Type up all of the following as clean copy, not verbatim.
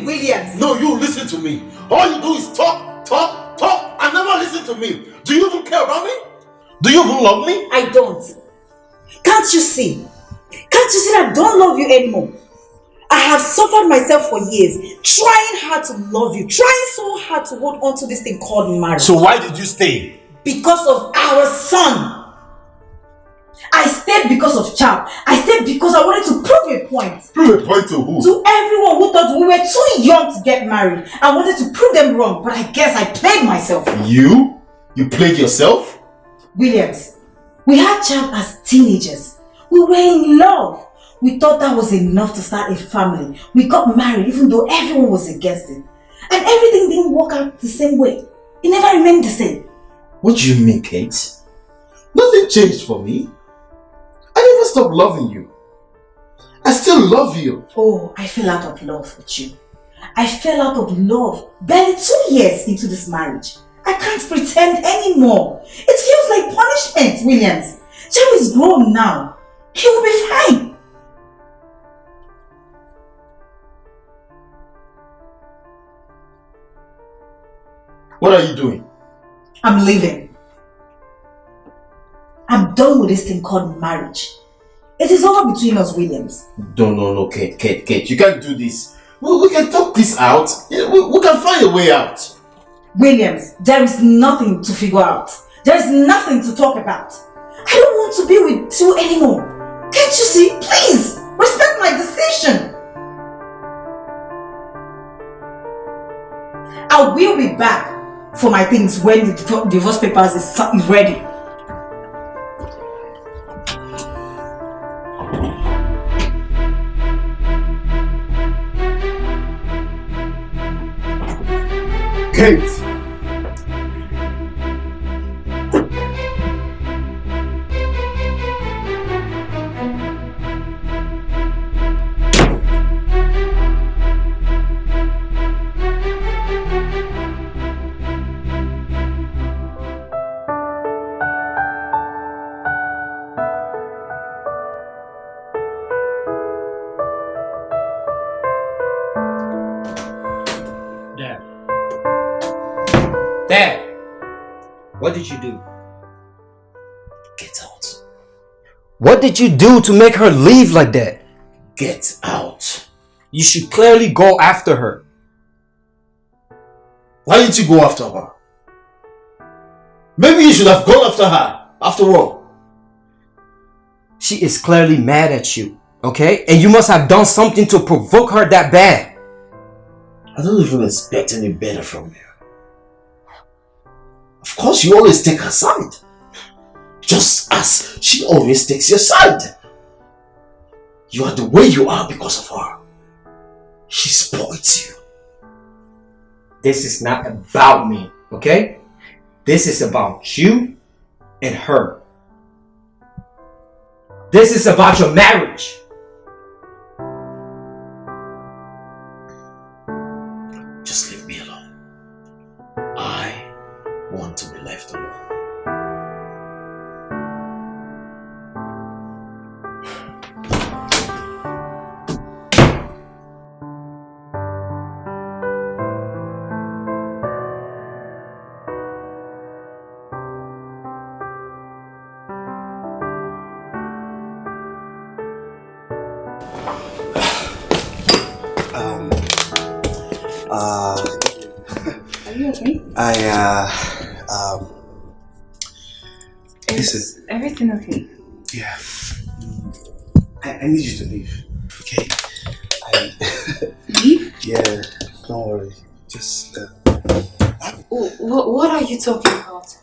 Williams. No, you listen to me. All you do is talk, talk, talk, and never listen to me. Do you even care about me? Do you even love me? I don't. Can't you see? Can't you see that I don't love you anymore? I have suffered myself for years, trying hard to love you, trying so hard to hold on to this thing called marriage. So why did you stay? Because of our son. I stayed because of child. I stayed because I wanted to prove a point. Prove a point to who? To everyone who thought we were too young to get married. I wanted to prove them wrong, but I guess I played myself. You? You played yourself? Williams, we had child as teenagers. We were in love. We thought that was enough to start a family. We got married even though everyone was against it. And everything didn't work out the same way. It never remained the same. What do you mean, Kate? Nothing changed for me. I never stopped loving you. I still love you. Oh, I fell out of love with you. I fell out of love barely 2 years into this marriage. I can't pretend anymore. It feels like punishment, Williams. Joe is grown now. He will be fine. What are you doing? I'm leaving. I'm done with this thing called marriage. It is over between us, Williams. No, Kate, you can't do this. We can talk this out. We can find a way out. Williams, there is nothing to figure out. There is nothing to talk about. I don't want to be with you anymore. Can't you see? Please, respect my decision. I will be back for my things when the divorce papers is ready. Kate! Dad, what did you do? Get out. What did you do to make her leave like that? Get out. You should clearly go after her. Why didn't you go after her? Maybe you should have gone after her. After all. She is clearly mad at you, okay? And you must have done something to provoke her that bad. I don't even expect any better from you. Of course, you always take her side. Just as she always takes your side. You are the way you are because of her. She spoils you. This is not about me, okay? This is about you and her. This is about your marriage. Just leave me alone. I want to be left alone. Are you okay? Is everything okay? Yeah. I need you to leave. Okay? Leave? Yeah, don't worry. Just What are you talking about?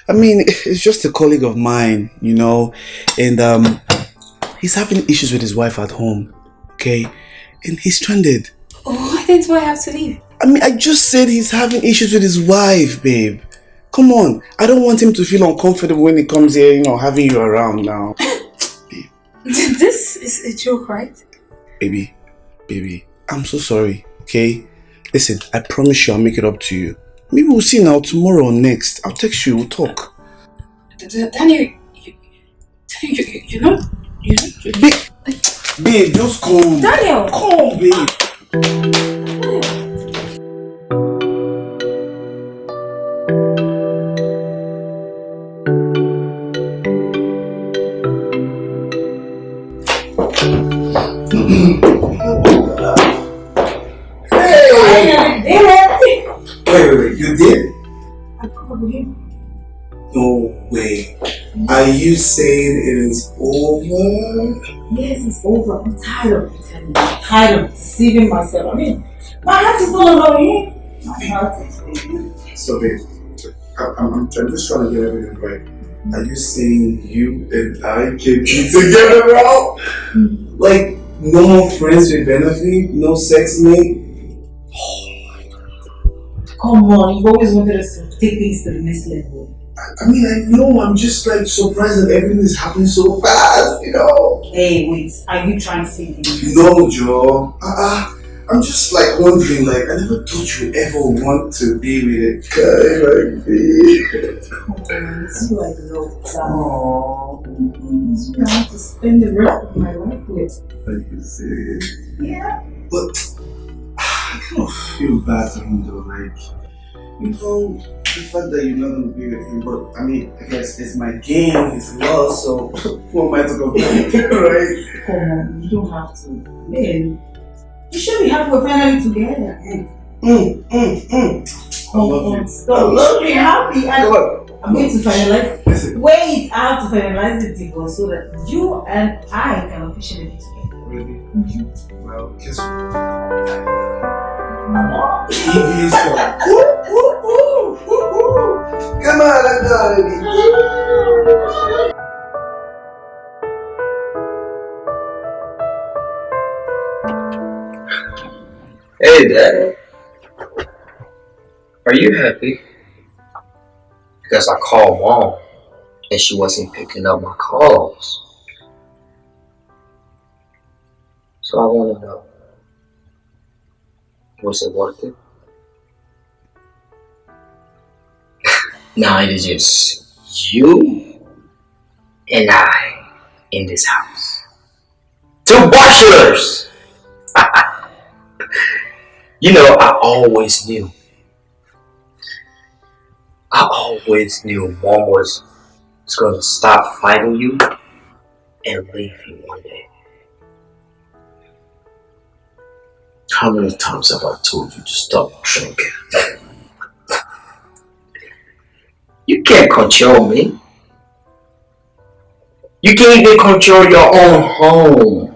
I mean, it's just a colleague of mine, you know, and he's having issues with his wife at home, okay? And he's stranded. Why then do I have to leave? I mean, I just said he's having issues with his wife, babe. Come on. I don't want him to feel uncomfortable when he comes here, you know, having you around now. Babe. This is a joke, right? Baby, I'm so sorry, okay? Listen, I promise you I'll make it up to you. Maybe we'll see now tomorrow or next. I'll text you, we'll talk. Daniel, you're not... Babe, just calm. Daniel! Calm, babe. Wait, you did? No way. Are you saying it is over? Yes, it's over. I'm tired of pretending. I'm tired of deceiving myself. I mean, my heart is no longer with him. My heart is with you. So babe, I'm just trying to get everything right. Are you saying you and I can be together now? Like, no more friends with benefit? No sex mate? Come on, you've always wanted us to take things to the next level. I mean, I know, I'm just like surprised that everything is happening so fast, you know? Hey, wait, are you trying to say things? No, Joe. I'm just like wondering, like, I never thought you'd ever want to be with a guy like me. Come on, it's you I love, Sam. Aww. It's you I want to spend the rest of my life with. Are you serious? Yeah. But I kind of feel bad for him though, like, you know, the fact that you're not going to be with him, but I mean, I guess it's my game, his loss, so who am I to complain, right? Come on, you don't have to. Man, you should be happy we're finally together. I love you. Stop. You should be happy. I'm going to finalize. Listen. Wait, I have to finalize the divorce so that you and I can officially be together. Really? Well, guess what? EV's one. Come on, let's go, baby. Hey, Dad. Are you happy? Because I called Mom and she wasn't picking up my calls. So I want to know, was it worth it? Now it is just you and I in this house. Two bachelors! You know, I always knew Mom was going to stop fighting you and leave you one day. How many times have I told you to stop drinking? You can't control me. You can't even control your own home.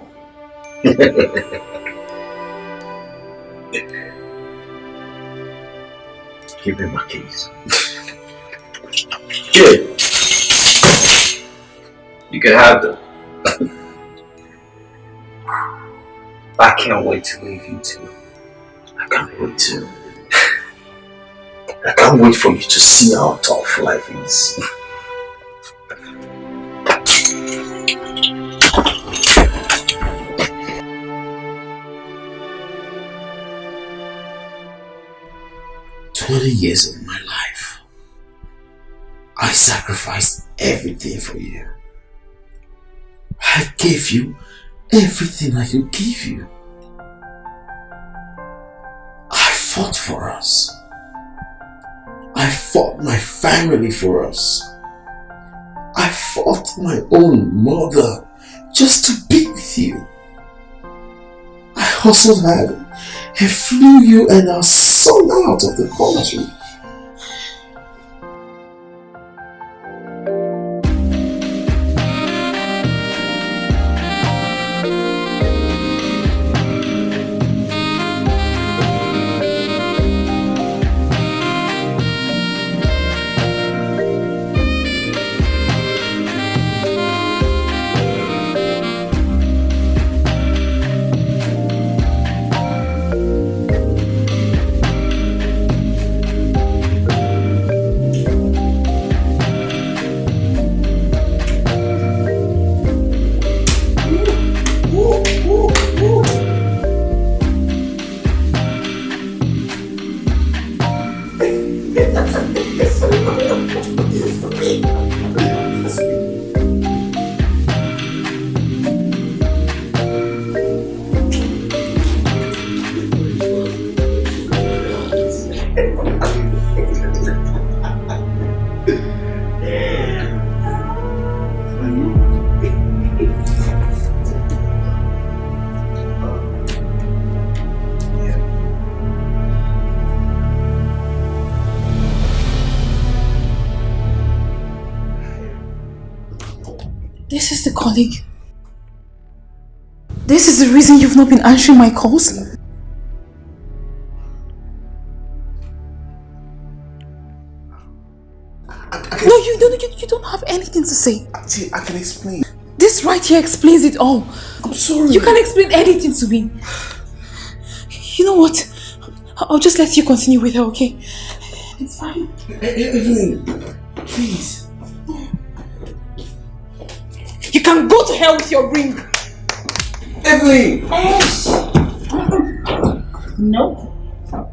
Give me my keys. Good. You can have them. I can't wait to leave you too. I can't wait to. I can't wait for you to see how tough life is. Years of my life, I sacrificed everything for you. I gave you everything I could give you. I fought for us. I fought my family for us. I fought my own mother just to be with you. I hustled hard and flew you and our son out of the country. This is the colleague. This is the reason you've not been answering my calls? No, you don't have anything to say. See, I can explain. This right here explains it all. I'm sorry. You can't explain anything to me. You know what? I'll just let you continue with her, okay? It's fine. Evelyn, please. You can go to hell with your ring. Evelyn! No,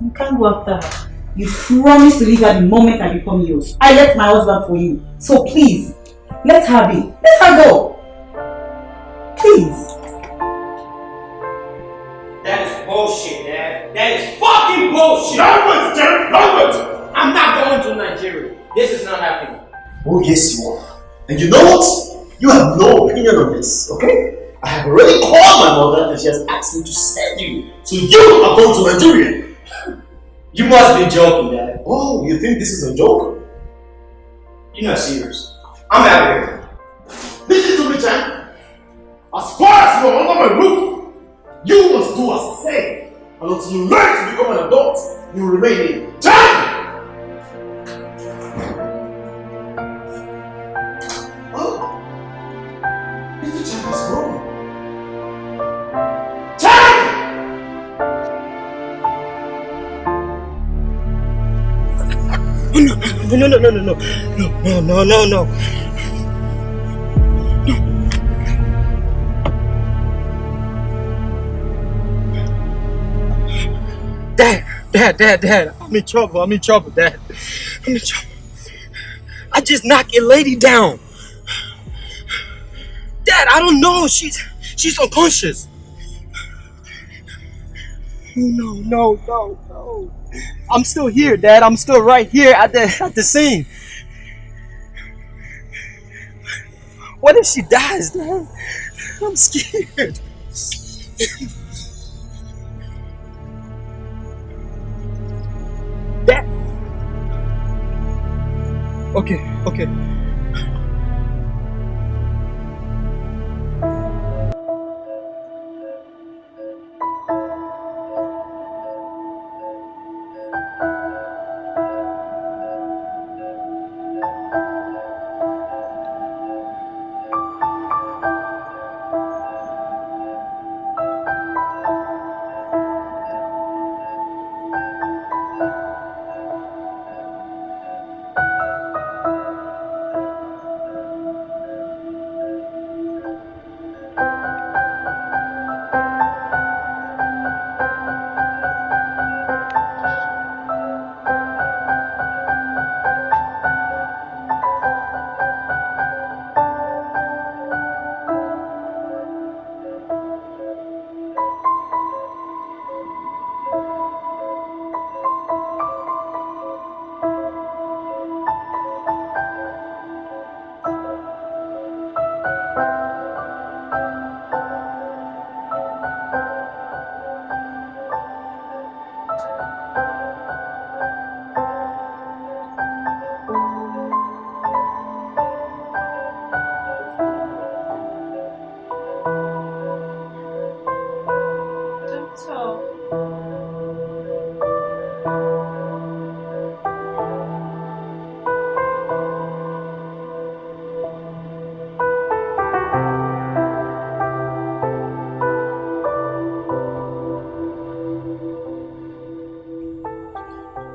you can't go after her. You promised to leave her the moment I become yours. I left my husband for you. So please, let her be. Let her go. Please. That is bullshit, Dad. That is fucking bullshit. Language, Jerry, language! I'm not going to Nigeria. This is not happening. Oh, yes, you are. And you know what? You have no opinion on this, okay? I have already called my mother and she has asked me to send you. So you are going to Nigeria. You must be joking, Dad. Oh, you think this is a joke? You're not serious. I'm out of here. Listen to me, Chan. As far as you are under my roof, you must do as I say. And until you learn to become an adult, you will remain in. Chan! Oh. Little Chan is wrong. No. Dad. I'm in trouble, Dad. I'm in trouble. I just knocked a lady down. Dad, I don't know. She's unconscious. No. I'm still here, Dad. I'm still right here at the scene. What if she dies, Dad? I'm scared. Dad. Okay.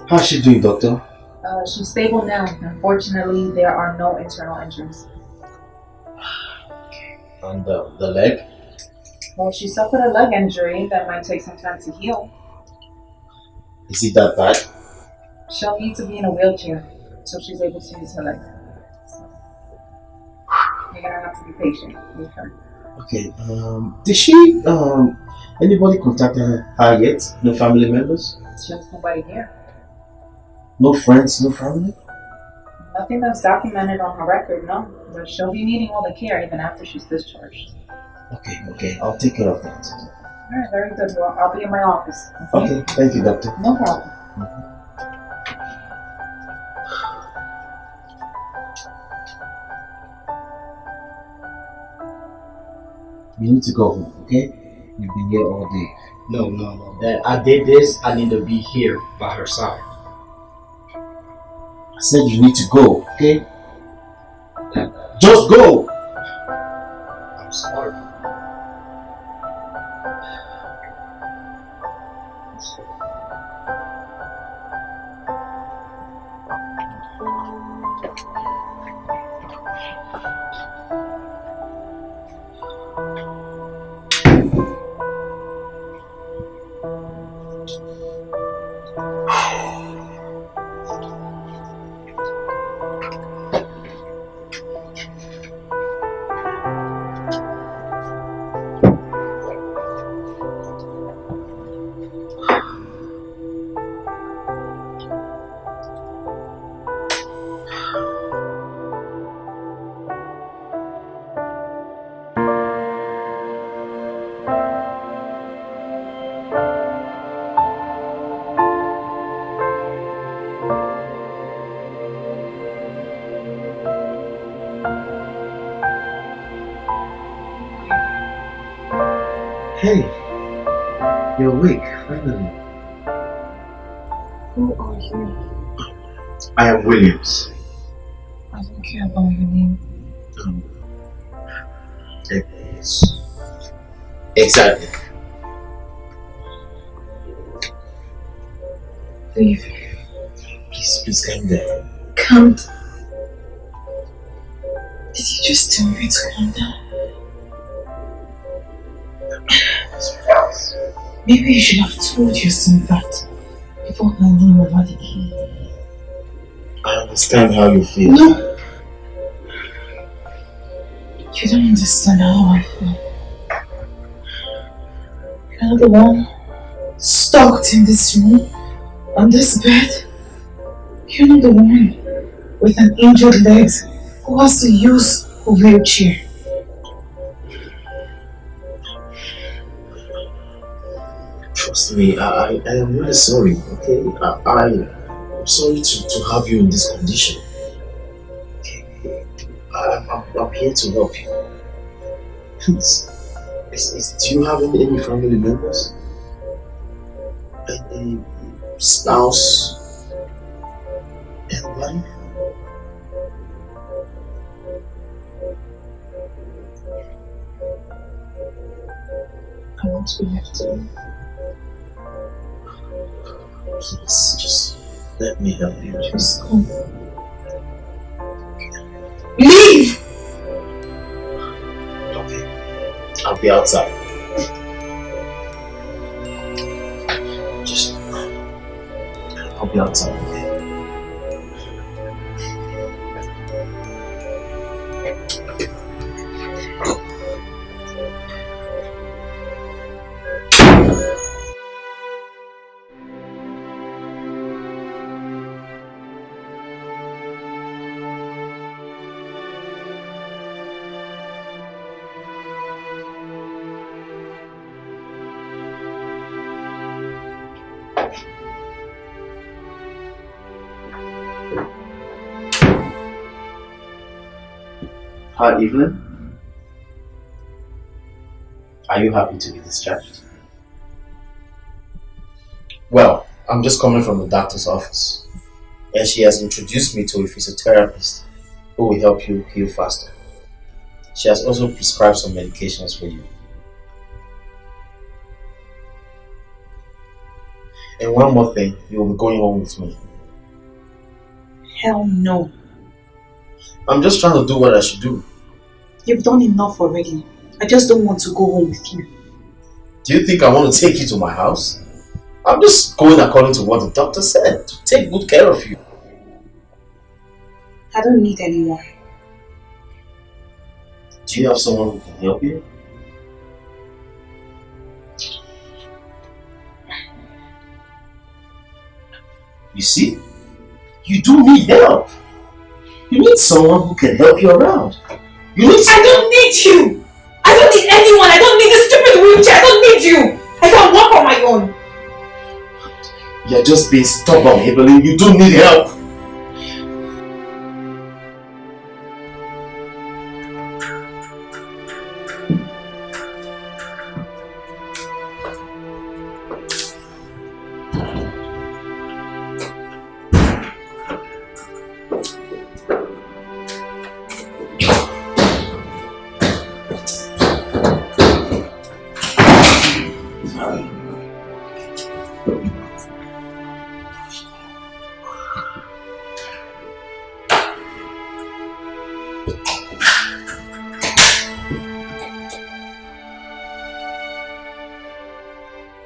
How's she doing, doctor? She's stable now. Unfortunately, there are no internal injuries. And the leg? Well, she suffered a leg injury that might take some time to heal. Is it that bad? She'll need to be in a wheelchair so she's able to use her leg. So, you're gonna have to be patient with her. Okay, did she, anybody contacted her yet? No family members? Just nobody here. No friends, no family? Nothing that's documented on her record, no. But she'll be needing all the care even after she's discharged. Okay, I'll take care of that. Alright, very good. Well, I'll be in my office. Okay, thank you, doctor. No problem. You need to go home, okay? You've been here all day. No. That I did this, I need to be here by her side. I said you need to go, okay? Just go! I'm sorry. Hey, you're awake, finally. Who are you? I am Williams. I don't care about your name. Yes. Exactly. Leave. Please calm down. Calm down. Did you just tell me to calm down? Maybe you should have told your son that before handing over the key. I understand how you feel. No! You don't understand how I feel. You're the one stuck in this room, on this bed. You're not the one with an injured leg who has to use a wheelchair. Trust me, I am really sorry, okay? I'm sorry to have you in this condition. Okay? I'm here to help you. Please. Do you have any family members? Any spouse? Anybody? I want to be left alone. Please, just let me help you. Just go. Leave! Okay. I'll be outside. I'll be outside, okay? Hi, Evelyn. Are you happy to be discharged? Well, I'm just coming from the doctor's office, and she has introduced me to a physiotherapist who will help you heal faster. She has also prescribed some medications for you. And one more thing, you will be going home with me. Hell no. I'm just trying to do what I should do. You've done enough already. I just don't want to go home with you. Do you think I want to take you to my house? I'm just going according to what the doctor said, to take good care of you. I don't need anyone. Do you have someone who can help you? You see? You do need help. You need someone who can help you around. You need I don't need you! I don't need anyone! I don't need this stupid wheelchair! I don't need you! I can walk on my own! You're just being stubborn, Evelyn. You do need help.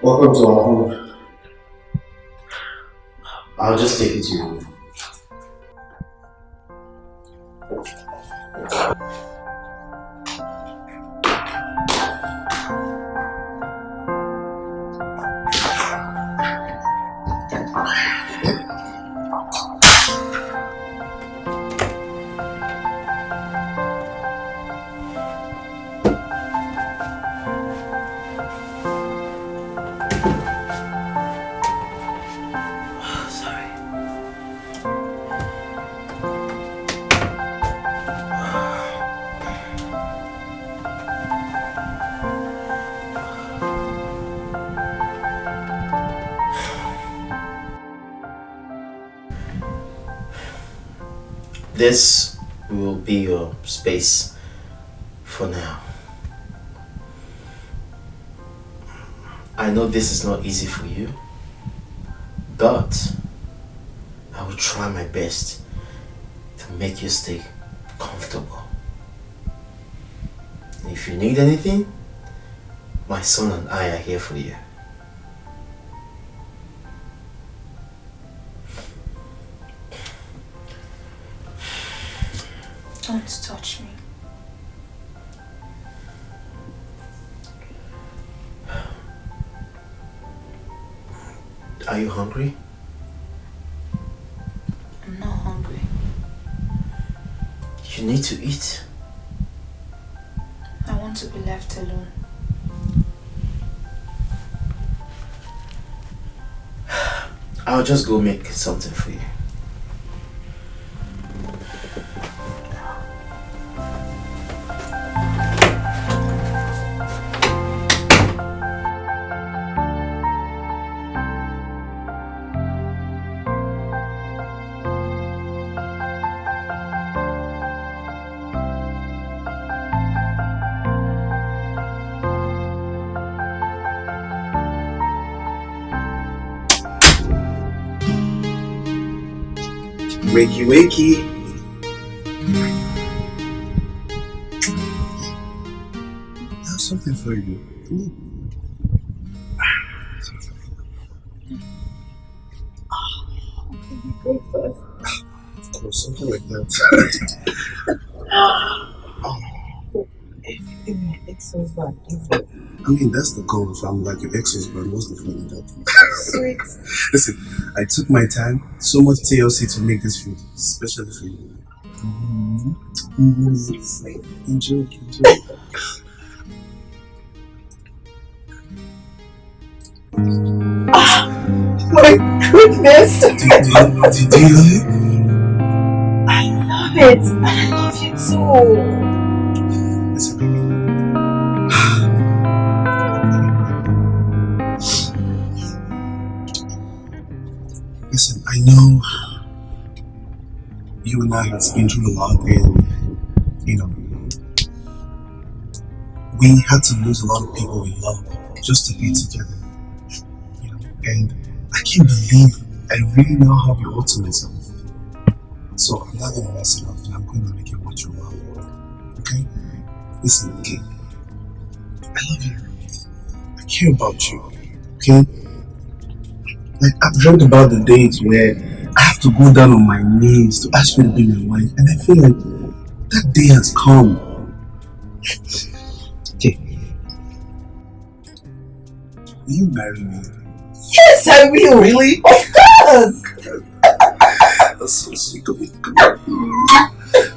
Welcome to our home. I'll just take you to your room. This will be your space for now. I know this is not easy for you, but I will try my best to make you stay comfortable. If you need anything, my son and I are here for you. Don't touch me. Are you hungry? I'm not hungry. You need to eat. I want to be left alone. I'll just go make something for you. Wakey, wakey. I have something for you. Of course, something like that. Everything my ex-husband is. I mean, that's the goal. If I'm like your ex-husband, what's the fun in that? Sweet. Listen, I took my time, so much TLC to make this food, especially for you. Sweet. Enjoy. My goodness! Do you love it? I love it! And I love you too! Listen, baby. Listen, I know you and I have been through a lot, and we had to lose a lot of people we love just to be together. And I can't believe I really now have you all to myself. So I'm not gonna mess it up, and I'm gonna make it what you want. Okay? Listen, okay? I love you. I care about you. Okay? Like, I've dreamt about the days where I have to go down on my knees to ask you to be my wife, and I feel like that day has come. Okay. Will you marry me? Yes, I will! Really? Of course! was so sweet of you.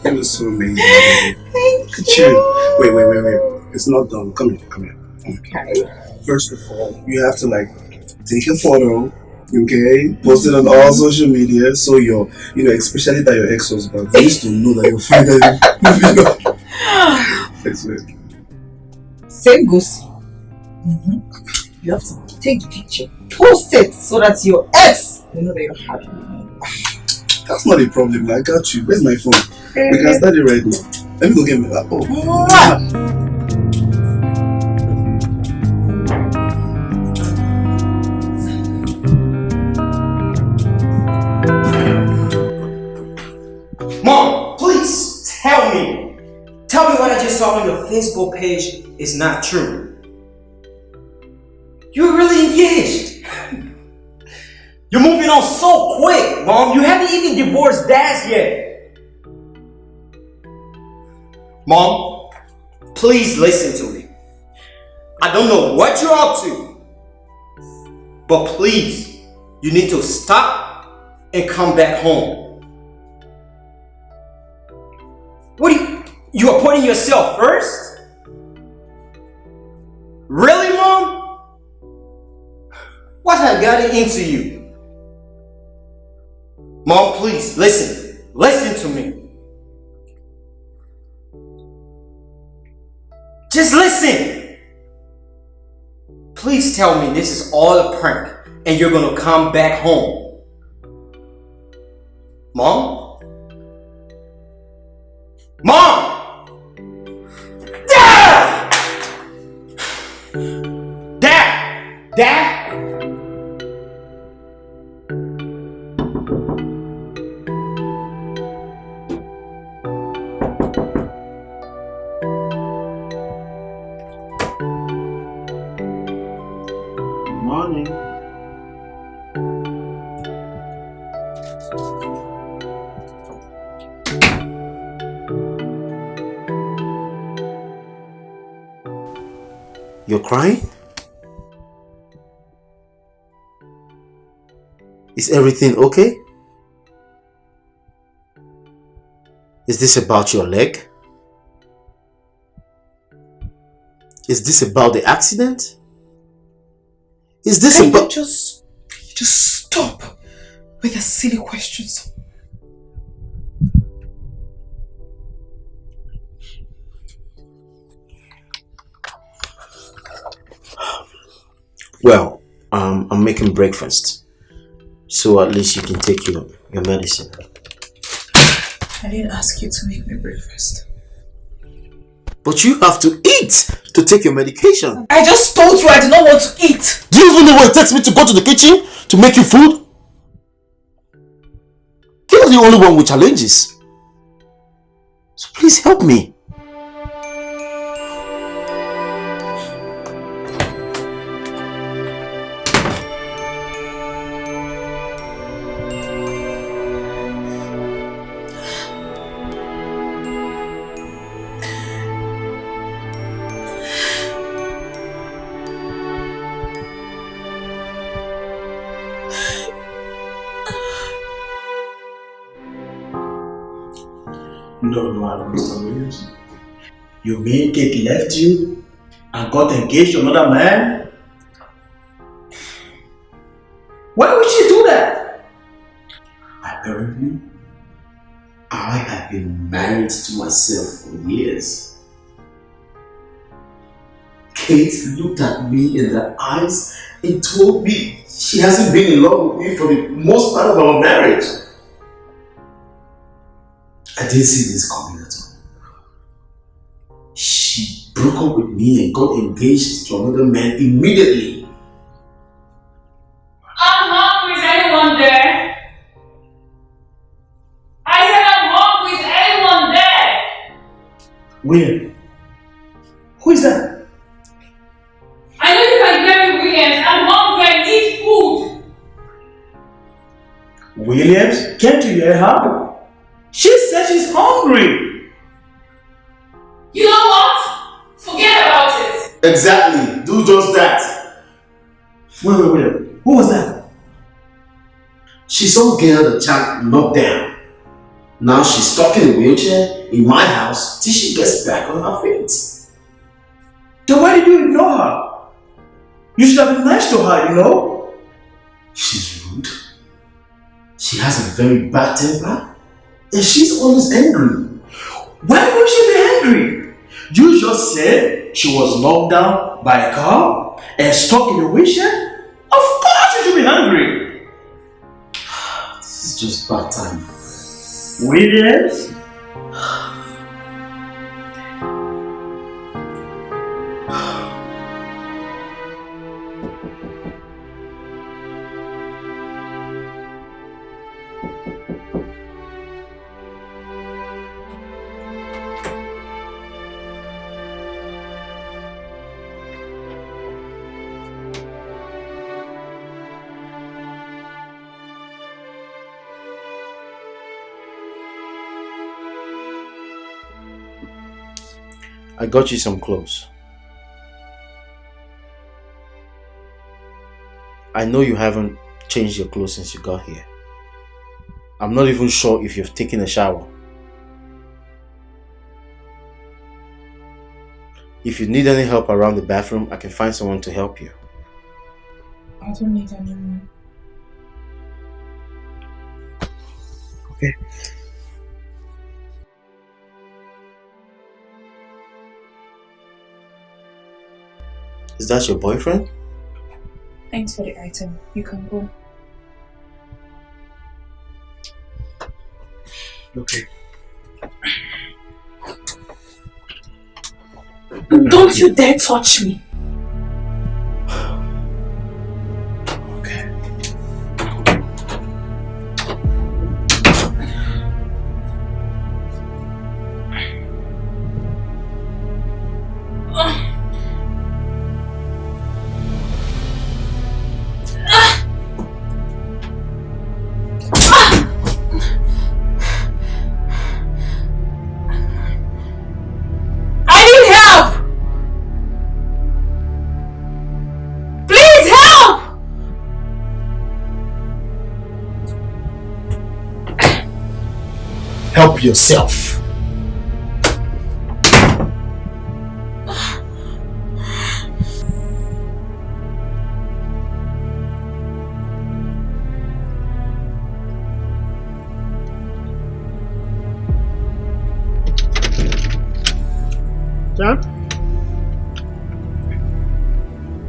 It was so amazing. Thank you. Wait. It's not done. Come here. Okay. First of all, you have to like take a photo, okay? Post it on all social media so your, especially that your ex-husband needs to know that you're finally moving on. Excellent. Same goes. You have to take the picture, post it so that your ex will know that you're happy with me. That's not a problem. I got you. Where's my phone? We can start it right now. Let me go get my laptop. Mom, please tell me. Tell me what I just saw on your Facebook page is not true. You're really engaged. You're moving on so quick, Mom. You haven't even divorced Dad yet. Mom, please listen to me. I don't know what you're up to, but please, you need to stop and come back home. What you are putting yourself first? Really, Mom? What have gotten into you? Mom, please, listen. Listen to me. Just listen. Please tell me this is all a prank and you're gonna come back home. Mom? Mom! Dad! Dad! Morning. You're crying? Is everything okay? Is this about your leg? Is this about the accident? Is this Can about... you just stop with the silly questions? Well, I'm making breakfast, so at least you can take your medicine. I didn't ask you to make me breakfast. But you have to eat to take your medication. I just told you I do not want to eat. Do you even know what it takes me to go to the kitchen to make you food? You're the only one with challenges. So please help me. No, I don't understand, Williams. Your main kid left you and got engaged to another man? Why would she do that? Apparently, I have been married to myself for years. Kate looked at me in the eyes and told me she hasn't been in love with me for the most part of our marriage. I didn't see this coming at all. She broke up with me and got engaged to another man immediately. I'm hungry. Is anyone there? I said I'm hungry. Is anyone there? William, who is that? I know you can hear me, Williams. I'm hungry. I need food. Williams? Can't you hear her? She said she's hungry. You know what? Forget about it. Exactly. Do just that. Wait. Who was that? She's some girl that Champ knocked down. Now she's stuck in a wheelchair in my house till she gets back on her feet. Then why did you ignore her? You should have been nice to her, you know? She's rude. She has a very bad temper. And she's always angry. Why would she be angry? You just said she was knocked down by a car and stuck in a wheelchair? Of course you should be angry. This is just bad time. Williams? I got you some clothes. I know you haven't changed your clothes since you got here. I'm not even sure if you've taken a shower. If you need any help around the bathroom, I can find someone to help you. I don't need anyone. Okay. Is that your boyfriend? Thanks for the item. You can go. Okay. Don't you dare touch me! Okay. Help yourself. John?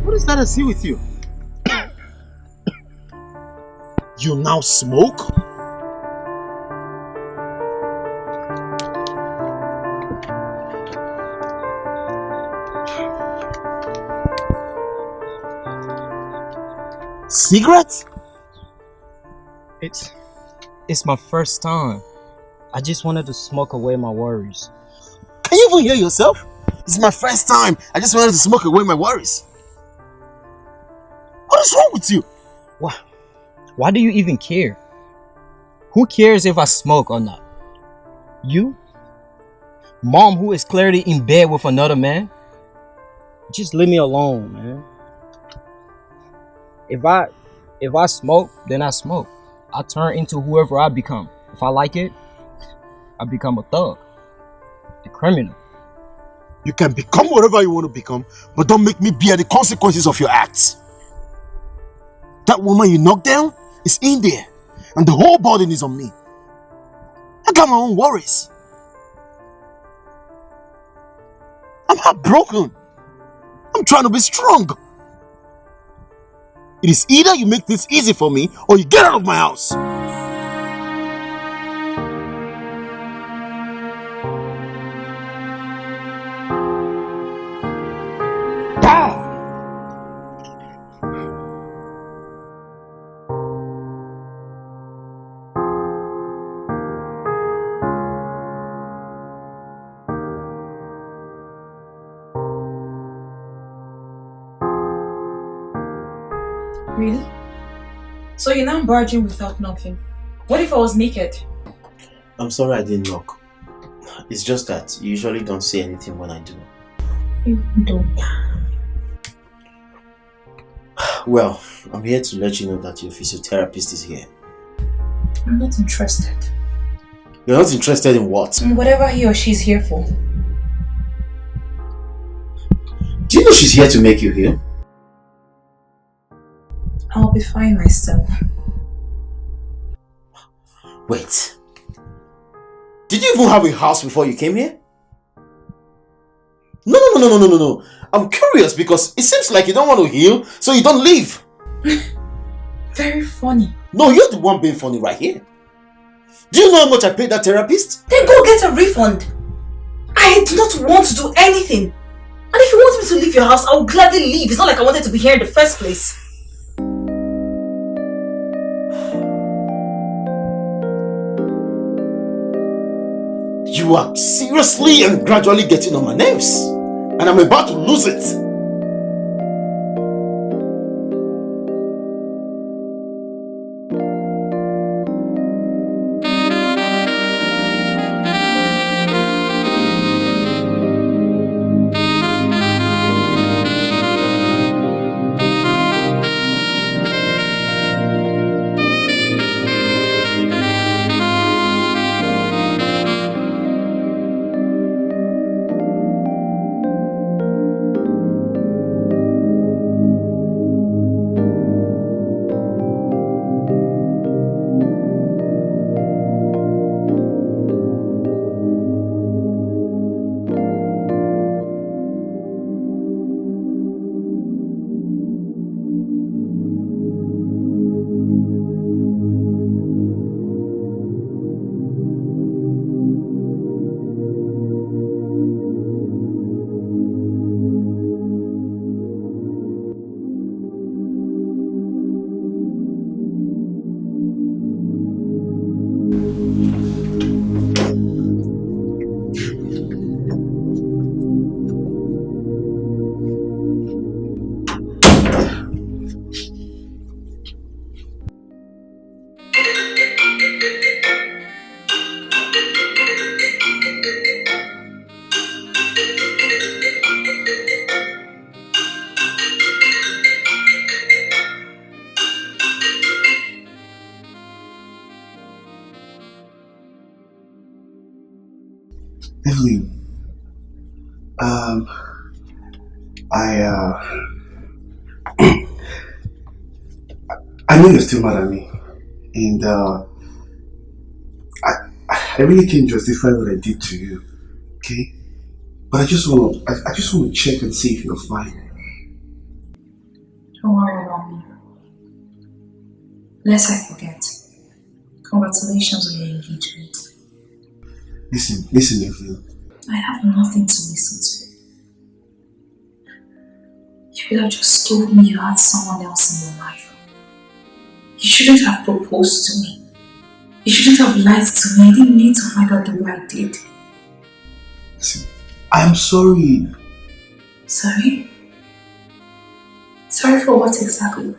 What is that I see with you? You now smoke? Cigarettes? It's my first time. I just wanted to smoke away my worries. Can you even hear yourself? It's my first time. I just wanted to smoke away my worries. What is wrong with you? Why do you even care? Who cares if I smoke or not? You? Mom, who is clearly in bed with another man? Just leave me alone, man. If I smoke, then I smoke. I turn into whoever I become. If I like it, I become a thug, a criminal. You can become whatever you want to become, but don't make me bear the consequences of your acts. That woman you knocked down is in there, and the whole burden is on me. I got my own worries. I'm heartbroken. I'm trying to be strong. It is either you make this easy for me or you get out of my house. Really? So you're now barging without knocking? What if I was naked? I'm sorry I didn't knock. It's just that you usually don't say anything when I do. You don't. Well, I'm here to let you know that your physiotherapist is here. I'm not interested. You're not interested in what? In whatever he or she is here for. Do you know she's here to make you heal? I'll be fine myself. Wait. Did you even have a house before you came here? No. I'm curious because it seems like you don't want to heal, so you don't leave. Very funny. No, you're the one being funny right here. Do you know how much I paid that therapist? Then go get a refund. I do not want to do anything. And if you want me to leave your house, I will gladly leave. It's not like I wanted to be here in the first place. You are seriously and gradually getting on my nerves. And I'm about to lose it. Evelyn, I know you're still mad at me, and I really can't justify what I did to you, okay? But I just want to check and see if you're fine. Don't worry about me. Lest I forget. Congratulations on your engagement. Listen, Evelyn. I have nothing to listen to. You could have just told me you had someone else in your life. You shouldn't have proposed to me. You shouldn't have lied to me. I didn't need to find out the way I did. Listen, I'm sorry. Sorry? Sorry for what exactly?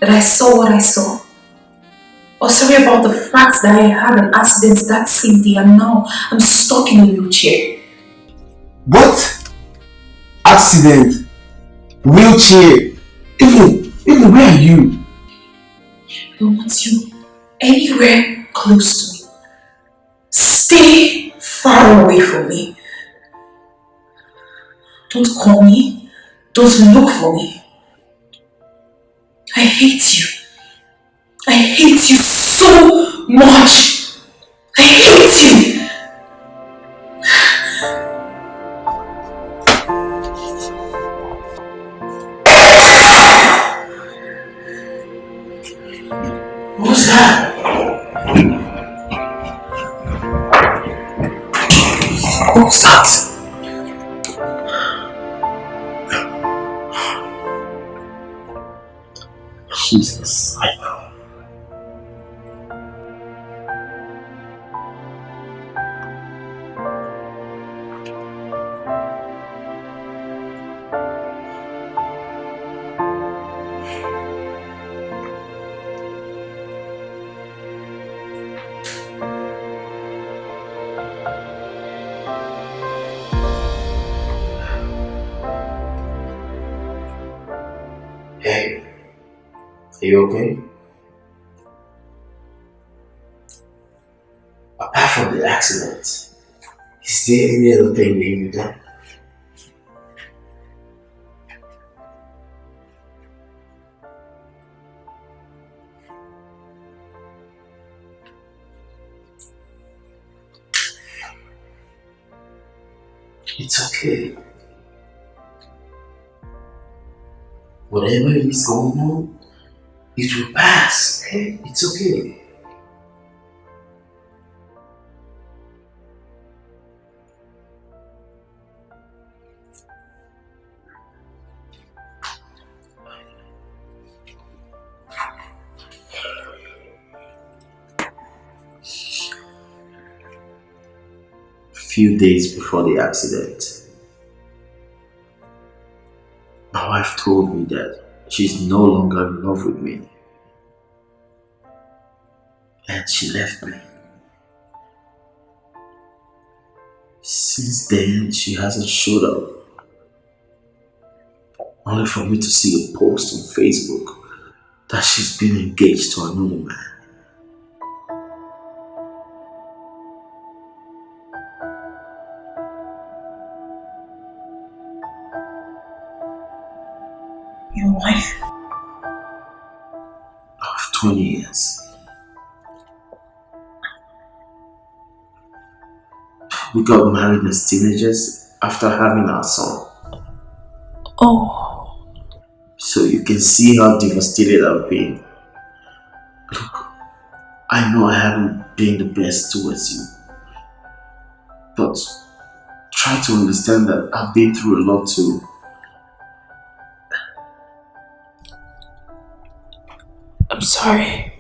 That I saw what I saw? Or sorry about the fact that I had an accident that same day and now I'm stuck in a wheelchair? What? Accident? Wheelchair? Even where are you? I don't want you anywhere close to me. Stay far away from me. Don't call me. Don't look for me. I hate you. I hate you so much. I hate you. What's that? What's that? Jesus, I know. Hey, are you okay? Apart from the accident, is there any other thing that you done? It's okay. Whatever is going on, it will pass, okay? It's okay. A few days before the accident, my wife told me that she's no longer in love with me. And she left me. Since then, she hasn't showed up. Only for me to see a post on Facebook that she's been engaged to another man. Your wife? Of 20 years. We got married as teenagers after having our son. Oh. So you can see how devastated I've been. Look, I know I haven't been the best towards you. But try to understand that I've been through a lot too. I'm sorry.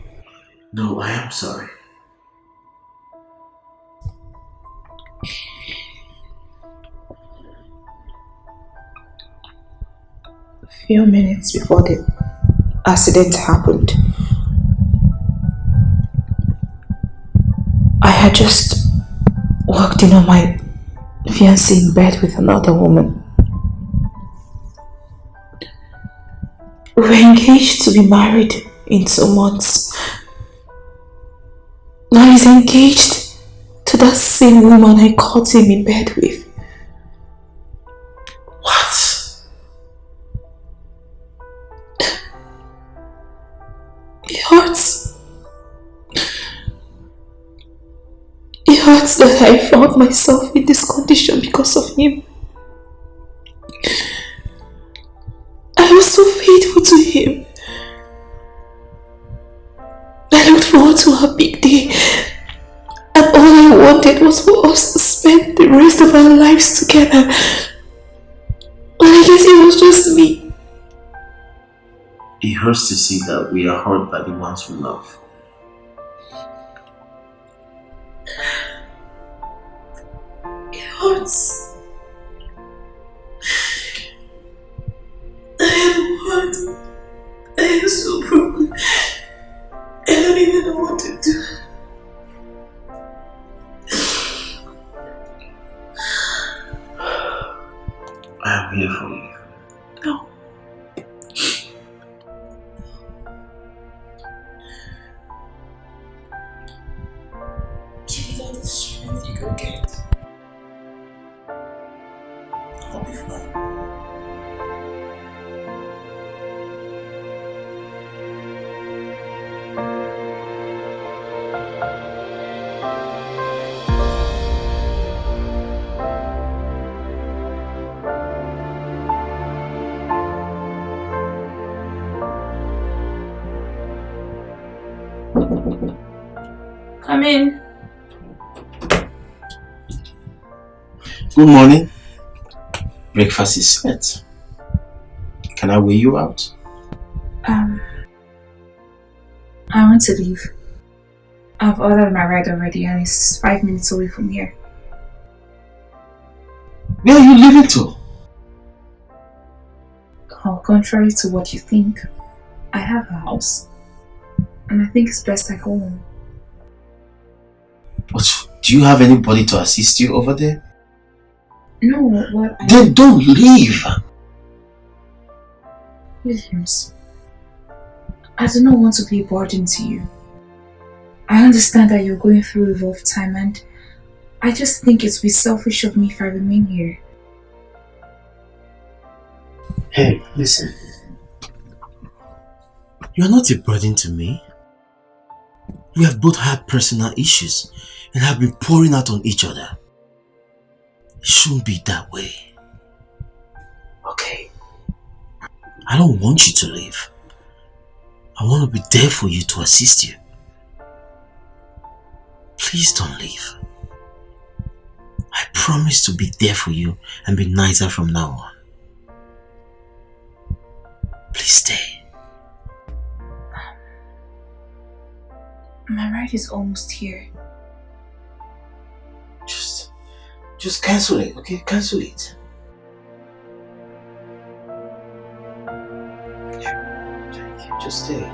No, I am sorry. A few minutes before the accident happened, I had just walked in on my fiancé in bed with another woman. We were engaged to be married in 2 months. Now he's engaged to that same woman I caught him in bed with. What? It hurts. It hurts that I found myself in this condition because of him. I was so faithful to him. I looked forward to our big day, and all I wanted was for us to spend the rest of our lives together. But I guess it was just me. It hurts to see that we are hurt by the ones we love. It hurts. I am hurt. I am so broken. I don't even know what to do. I am here for you. No. Give me all the strength you could get. I'll be fine. Come in. Good morning. Breakfast is set. Can I weigh you out? I want to leave. I've ordered my ride already and it's 5 minutes away from here. Where are you leaving to? Well, contrary to what you think, I have a house. And I think it's best I go home. But do you have anybody to assist you over there? No, what I... Then don't leave. Williams, I do not want to be a burden to you. I understand that you're going through a rough time, and I just think it's be selfish of me if I remain here. Hey, listen. You're not a burden to me. We have both had personal issues and have been pouring out on each other. It shouldn't be that way. Okay? I don't want you to leave. I want to be there for you to assist you. Please don't leave. I promise to be there for you and be nicer from now on. Please stay. My ride is almost here. Just cancel it, okay? Cancel it. Just stay.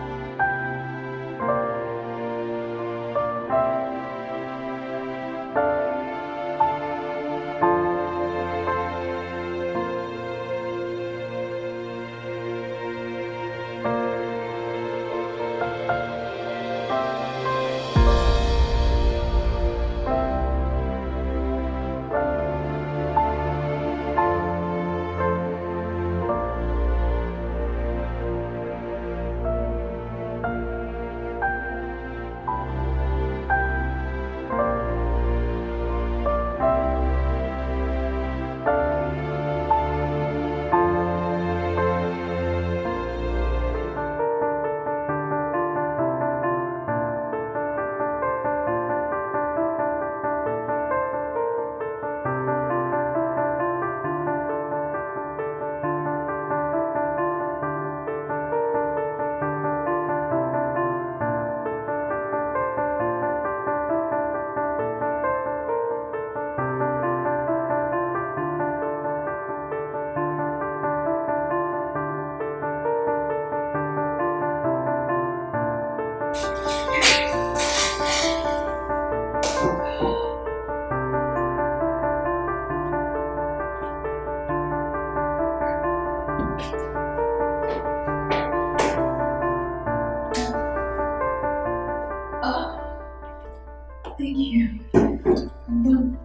Thank you. I'm done.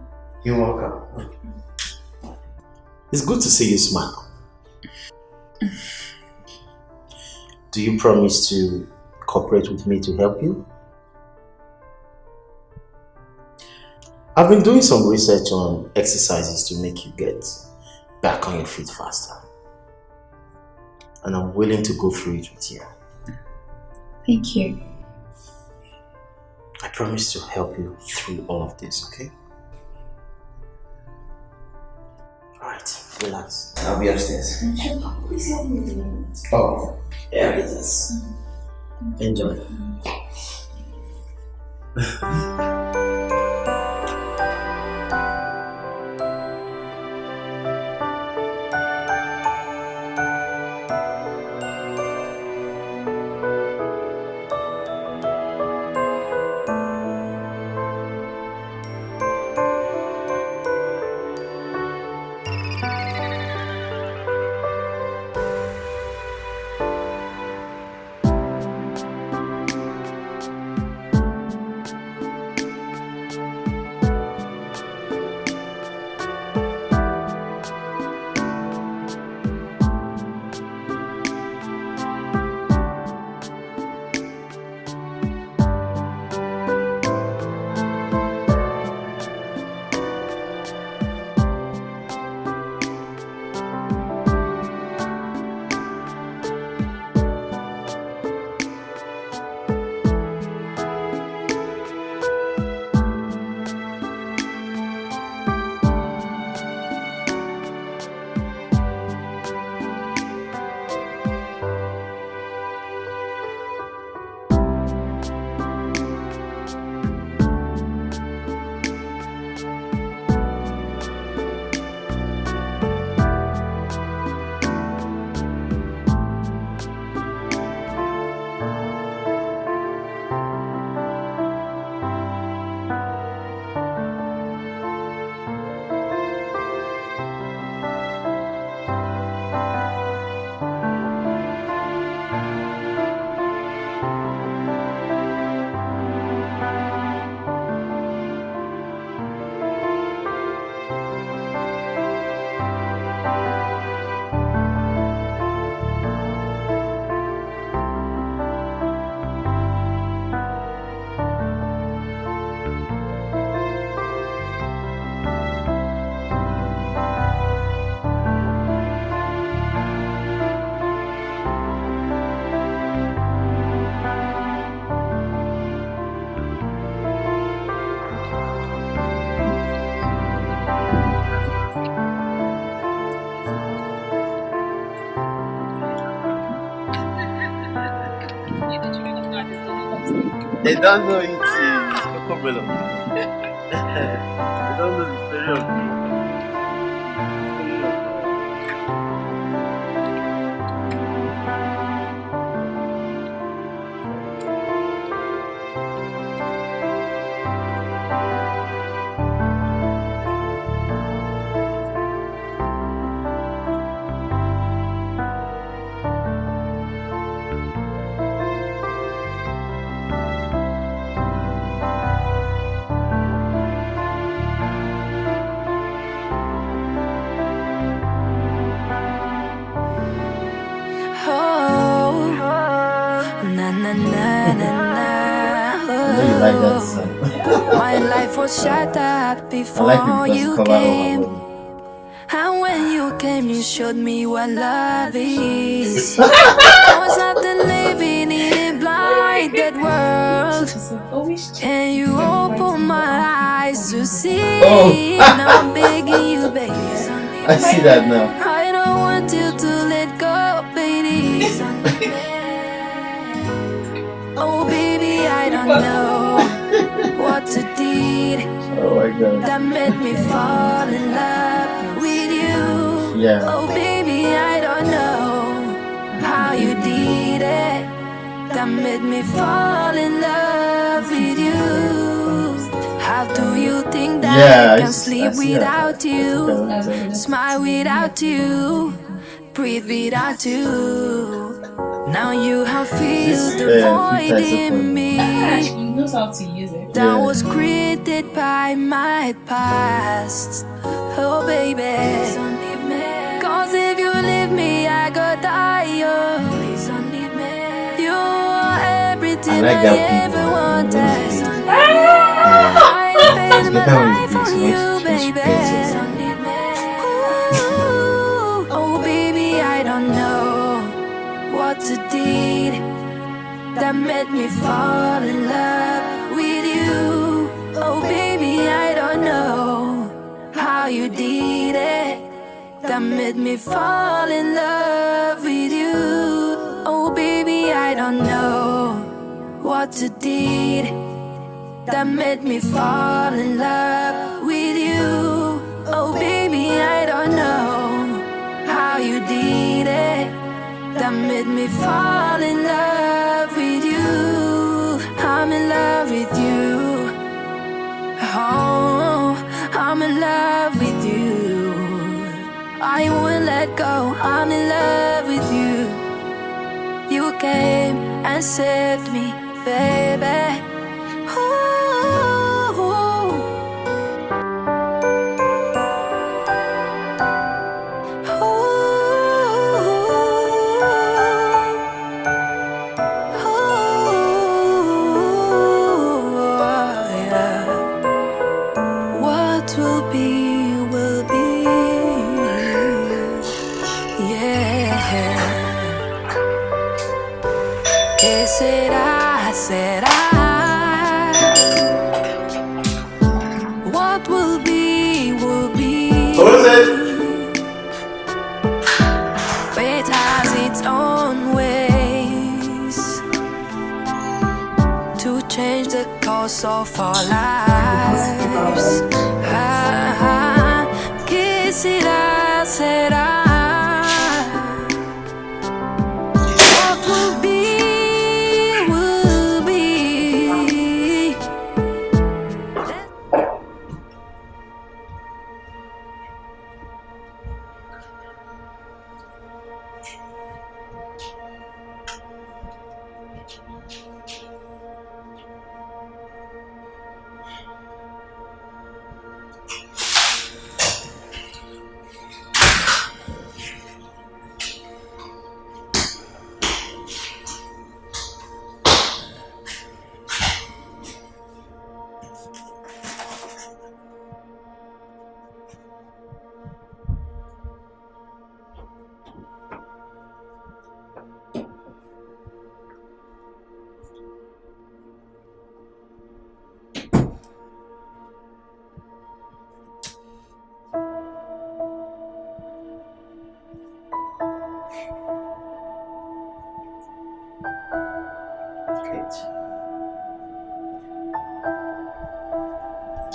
You're welcome. It's good to see you smile. Do you promise to cooperate with me to help you? I've been doing some research on exercises to make you get back on your feet faster. And I'm willing to go through it with you. Thank you. I promise to help you through all of this, okay? Alright, relax. I'll be upstairs. Please help me with it. Oh, there it is. Enjoy. I don't know it is Cocomelon. I don't know the story of me. Like that song. My life was shattered before I you came. And when you came, you showed me what love is. I was out there living in a blinded world, and you opened my eyes to see. Now I'm begging you, baby. I see that now. I don't want you to let go, baby. Oh, baby, I don't know what you did. Oh my God. That made me fall in love with you. Yeah. Oh, baby, I don't know how you did it. That made me fall in love with you. How do you think that I can sleep without you? Smile without you? Breathe without you? Now you have filled the void in me. He knows how to use it. That was created by my past. Oh baby, cause if you leave me, I go die. Oh, please don't leave me. You are everything I ever wanted. I spend my life on you, baby. Ooh, oh baby, I don't know what you did that made me fall in love with you. Oh baby, I don't know how you did it. That made me fall in love with you. Oh baby, I don't know what you did that made me fall in love with you. Oh baby, I don't know how you did it. That made me fall in love with you. I'm in love with you. Oh, I'm in love with you. I won't let go. I'm in love with you. You came and saved me, baby. Ooh. What will be, will be. Yeah. Que será, será. What will be, will be. What is it? Fate has its own ways to change the course of our lives. Que será, será. What will be, will be.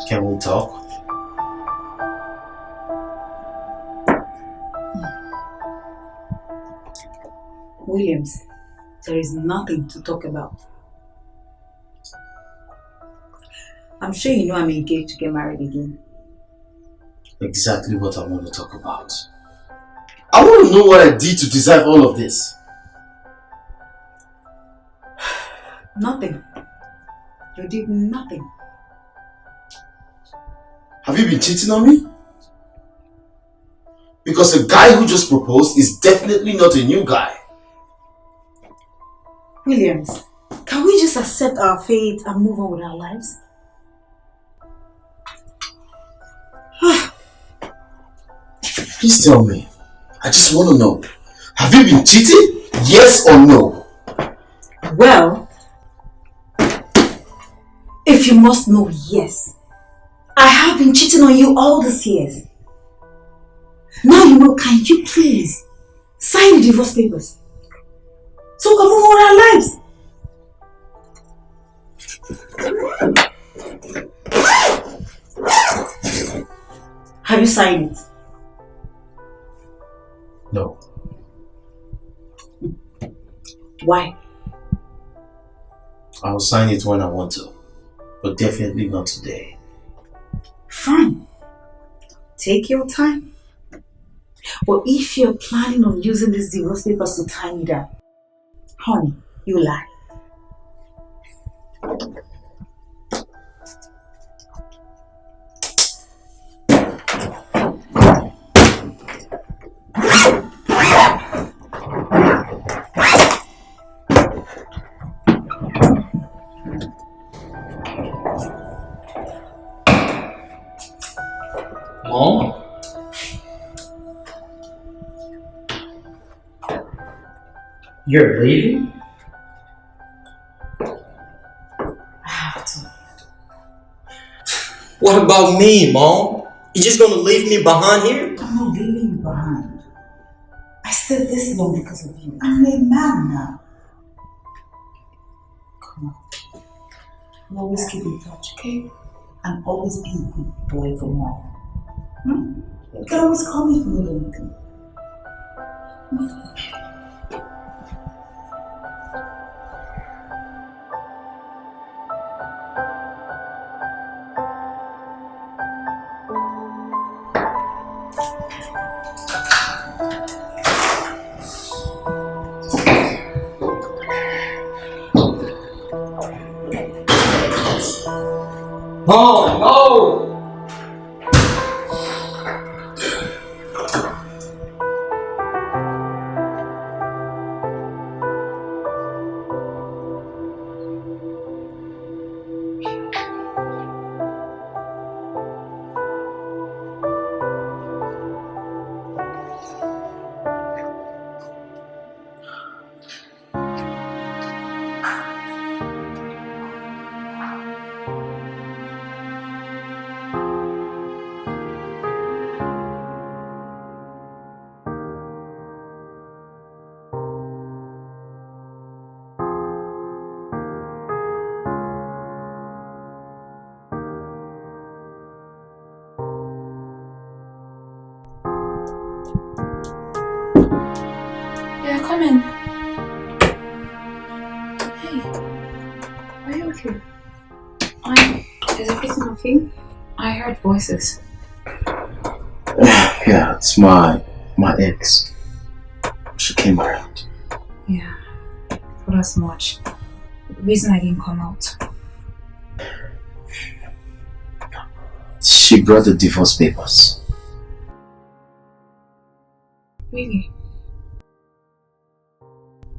Can we talk? Williams, there is nothing to talk about. I'm sure you know I'm engaged to get married again. Exactly what I want to talk about. I want to know what I did to deserve all of this. Nothing. You did nothing. Have you been cheating on me? Because the guy who just proposed is definitely not a new guy. Williams, can we just accept our fate and move on with our lives? Please tell me. I just want to know. Have you been cheating? Yes or no? Well, if you must know, yes. I have been cheating on you all these years. Now you know, can you please sign the divorce papers so we can move on with our lives? Have you signed it? No. Why? I'll sign it when I want to, but definitely not today. Fine. Take your time. But if you're planning on using these divorce papers to tie me down, honey, you lie. Mom? You're leaving? I have to. What about me, Mom? You just gonna leave me behind here? I'm not leaving you behind. I stayed this long because of you. I'm a man now. Come on. We'll always keep in touch, okay? And always be a good boy for mom. You can always call me if you need anything. Mom, no! Yeah, come in. Hey, are you okay? Is everything okay? I heard voices. Yeah, it's my ex. She came around. Yeah, for as much. The reason I didn't come out. She brought the divorce papers. Really?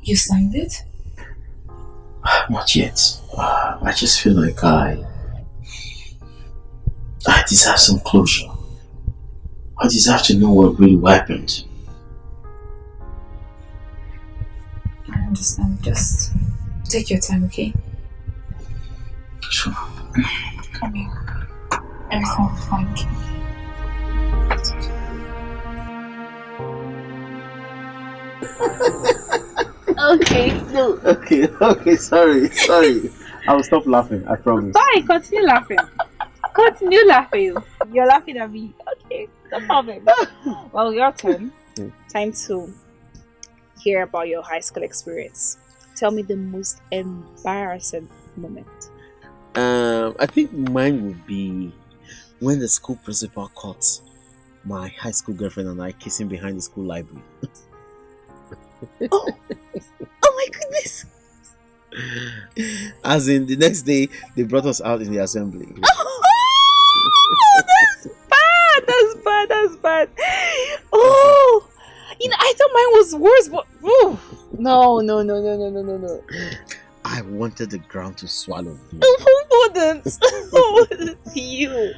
You signed it? Not yet. I just feel like I deserve some closure. I deserve to know what really happened. I understand. Just take your time, okay? Sure. Come here. Everything will be fine, okay? Okay, no. Okay, sorry. I will stop laughing, I promise. Fine, continue laughing. Continue laughing. You're laughing at me. Okay, no problem. Well, your turn. Time to hear about your high school experience. Tell me the most embarrassing moment. I think mine would be when the school principal caught my high school girlfriend and I kissing behind the school library. Oh my goodness! As in, the next day, they brought us out in the assembly. Oh, that's bad. Oh, I thought mine was worse, but no. I wanted the ground to swallow me. Who wouldn't? Who wouldn't? You.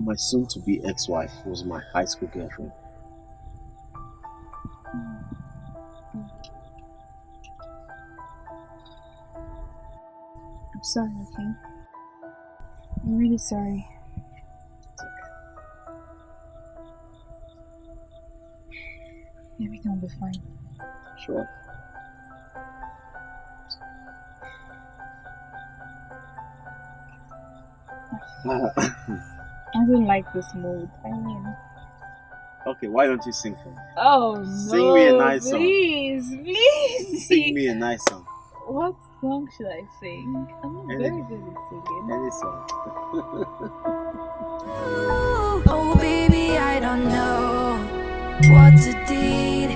My soon-to-be ex-wife was my high school girlfriend. I'm sorry, okay? I'm really sorry. Everything will be fine. Sure. I don't like this mood. I mean... Okay, why don't you sing for me? Oh no! Sing me a nice song. Please. Sing me a nice song. What song should I sing? I'm very good at singing. Any song. Oh baby, I don't know what you did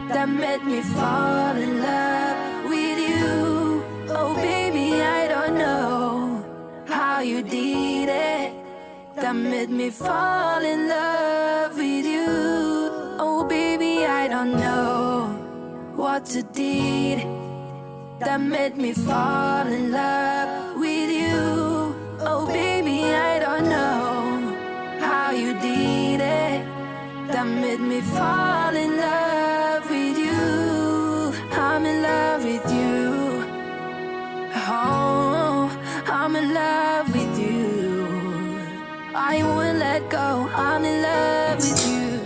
that made me fall in love with you. Oh baby, I don't know how you did it that made me fall in love with you. Oh baby, I don't know what you did that made me fall in love with you. Oh baby, I don't know how you did it that made me fall in love with you. I'm in love with you. Oh, I'm in love with you. I won't let go. I'm in love with you.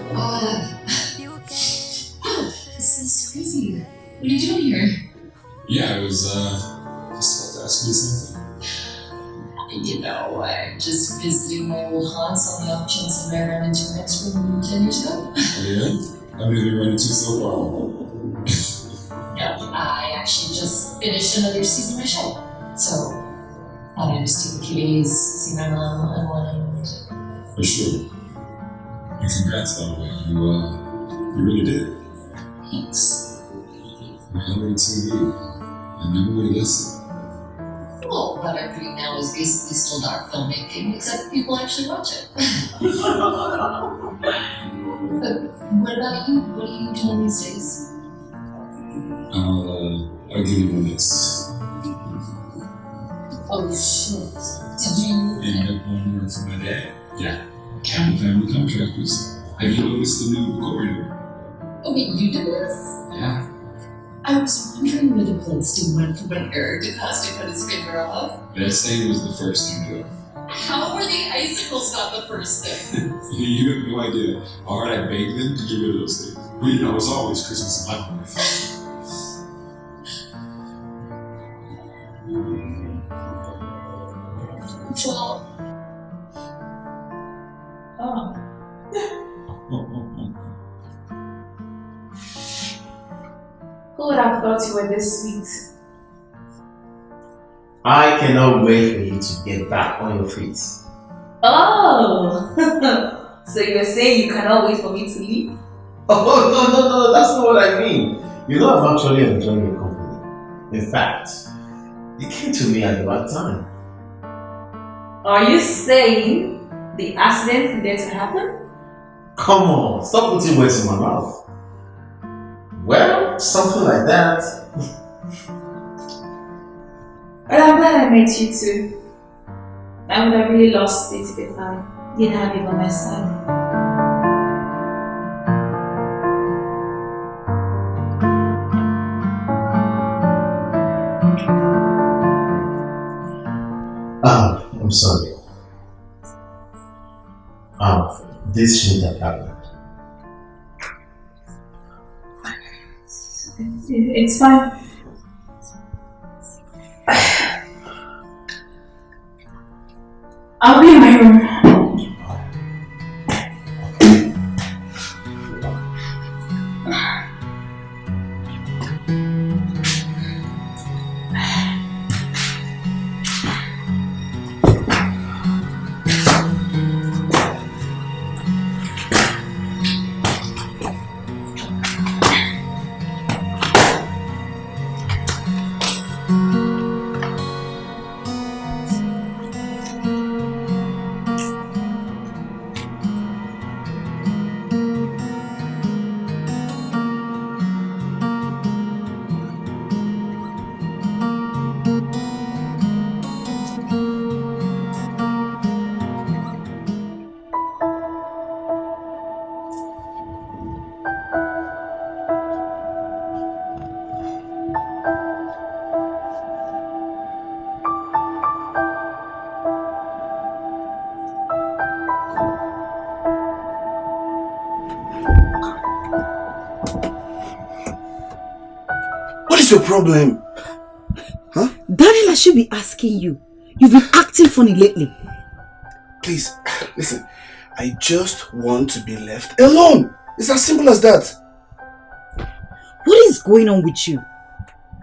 This is crazy. What are you doing here? Yeah, I was just about to ask you something. I'm just visiting my old haunts on the off chance I might run into an ex from 10 years ago. Oh yeah? How many have you run into so far? No, I actually just finished another season of my show. So, thought I'd just take a few days, see my mom, unwind. For sure. And congrats, by the way. You really did. Thanks. You're coming to me. I never would have guessed it. Well, what I'm doing now is basically still dark filmmaking, except people actually watch it. But what about you? What are you doing these days? I'll give you one next. Oh, shit. Did you... End up on work for my dad? Yeah. Campbell Family Contractors. Have you noticed the new corridor? Oh, wait, you did this? Yeah. I was wondering where the Bloodstain went for when Eric DeCosta cut his finger off. That stain was the first thing to go. How were the icicles not the first thing? You have no idea how hard I begged them to get rid of those things. Well, you know, it's always Christmas in my life. Well... Oh. Who would have thought you were this sweet? I cannot wait for you to get back on your feet. Oh! So you're saying you cannot wait for me to leave? Oh, no, that's not what I mean. You know, I'm actually enjoying your company. In fact, you came to me at the right time. Are you saying the accident is there to happen? Come on, stop putting words in my mouth. Well, something like that. Well, I'm glad I met you too. I would have really lost it if I didn't have you by my side. I'm sorry. This shouldn't have happened. It's fine. I'll be in my room. What is your problem? Huh? Darling, I should be asking you. You've been acting funny lately. Please, listen. I just want to be left alone. It's as simple as that. What is going on with you?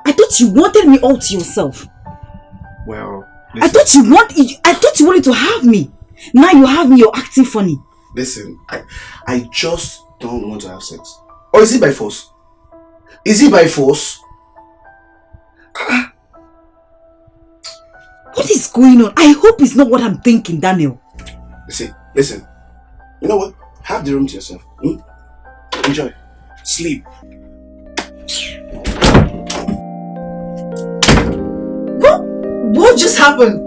I thought you wanted me all to yourself. Well, listen. I thought you wanted to have me. Now you have me, you're acting funny. Listen, I just don't want to have sex. Or is it by force? Is it by force? What is going on? I hope it's not what I'm thinking, Daniel. Listen. You know what? Have the room to yourself. Enjoy. Sleep. What just happened?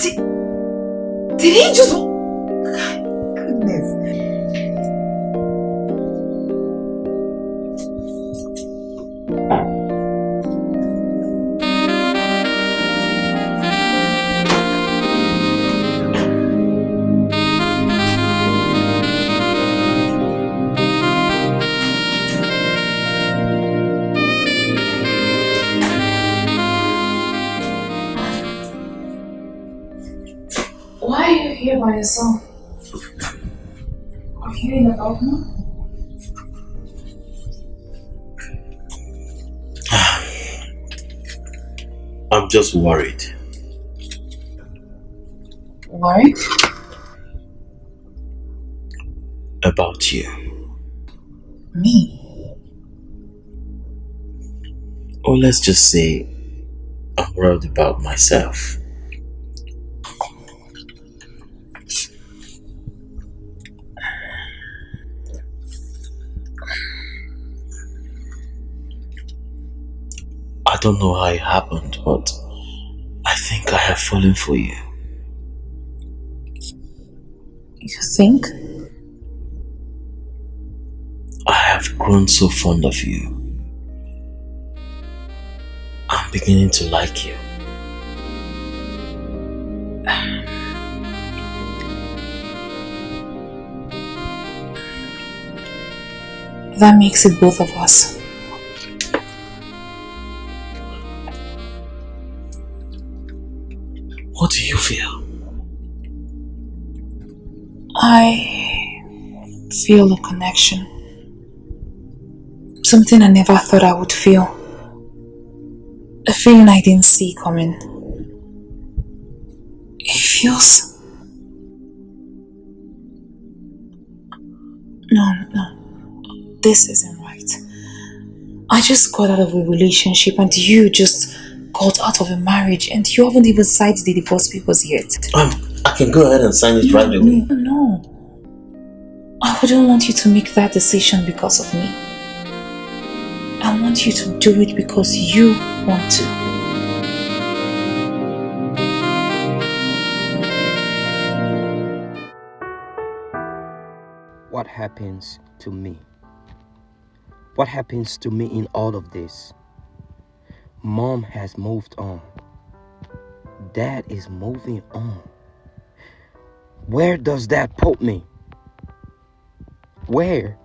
Did he just... Goodness. Why are you here by yourself? Are you in the balcony? I'm just worried. Worried? About you. Me? Or let's just say I'm worried about myself. I don't know how it happened, but I think I have fallen for you. You think? I have grown so fond of you. I'm beginning to like you. That makes it both of us. What do you feel? I feel a connection. Something I never thought I would feel. A feeling I didn't see coming. It feels... No. This isn't right. I just got out of a relationship and you just got out of a marriage and you haven't even signed the divorce papers yet. I can go ahead and sign it right away. No. I wouldn't want you to make that decision because of me. I want you to do it because you want to. What happens to me? What happens to me in all of this? Mom has moved on. Dad is moving on. Where does that put me? Where?